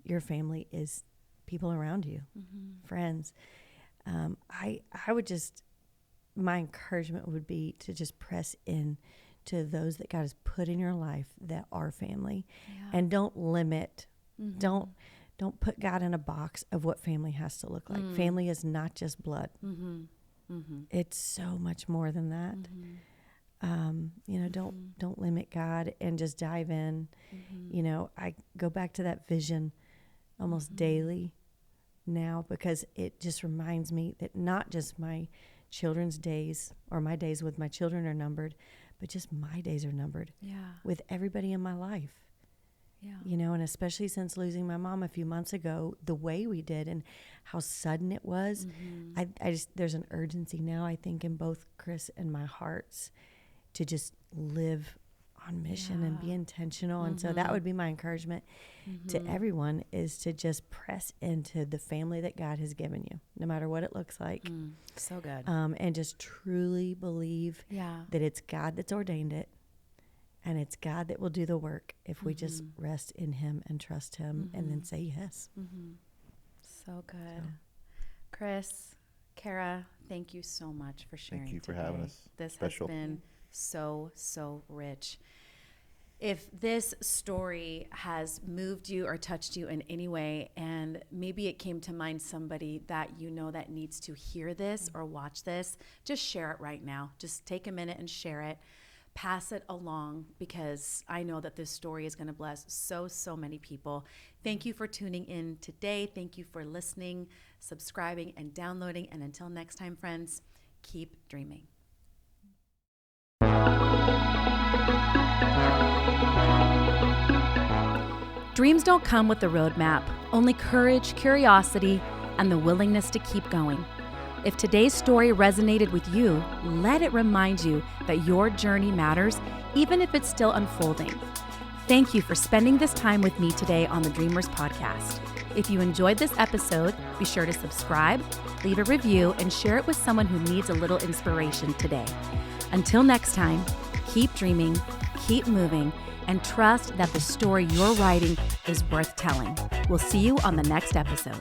your family is people around you, friends. I would just, my encouragement would be to just press in to those that God has put in your life that are family, and don't limit, don't put God in a box of what family has to look like. Family is not just blood. It's so much more than that. Don't limit God and just dive in. I go back to that vision almost daily now, because it just reminds me that not just my children's days or my days with my children are numbered, but just my days are numbered with everybody in my life. You know, and especially since losing my mom a few months ago, the way we did and how sudden it was, I just, there's an urgency now, I think, in both Chris and my hearts to just live on mission and be intentional. And so that would be my encouragement to everyone, is to just press into the family that God has given you, no matter what it looks like. So good. And just truly believe that it's God that's ordained it. And it's God that will do the work if we just rest in him and trust him and then say yes. So good. Chris, Kara, thank you so much for sharing. Thank you for today. having us. This Special. has been so rich. If this story has moved you or touched you in any way, and maybe it came to mind somebody that you know that needs to hear this or watch this, just share it right now. Just take a minute and share it. Pass it along, because I know that this story is going to bless so many people. Thank you for tuning in today. Thank you for listening, subscribing, and downloading. And until next time, friends, keep dreaming. Dreams don't come with a roadmap, only courage, curiosity, and the willingness to keep going. If today's story resonated with you, let it remind you that your journey matters, even if it's still unfolding. Thank you for spending this time with me today on the Dreamers Podcast. If you enjoyed this episode, be sure to subscribe, leave a review, and share it with someone who needs a little inspiration today. Until next time, keep dreaming, keep moving, and trust that the story you're writing is worth telling. We'll see you on the next episode.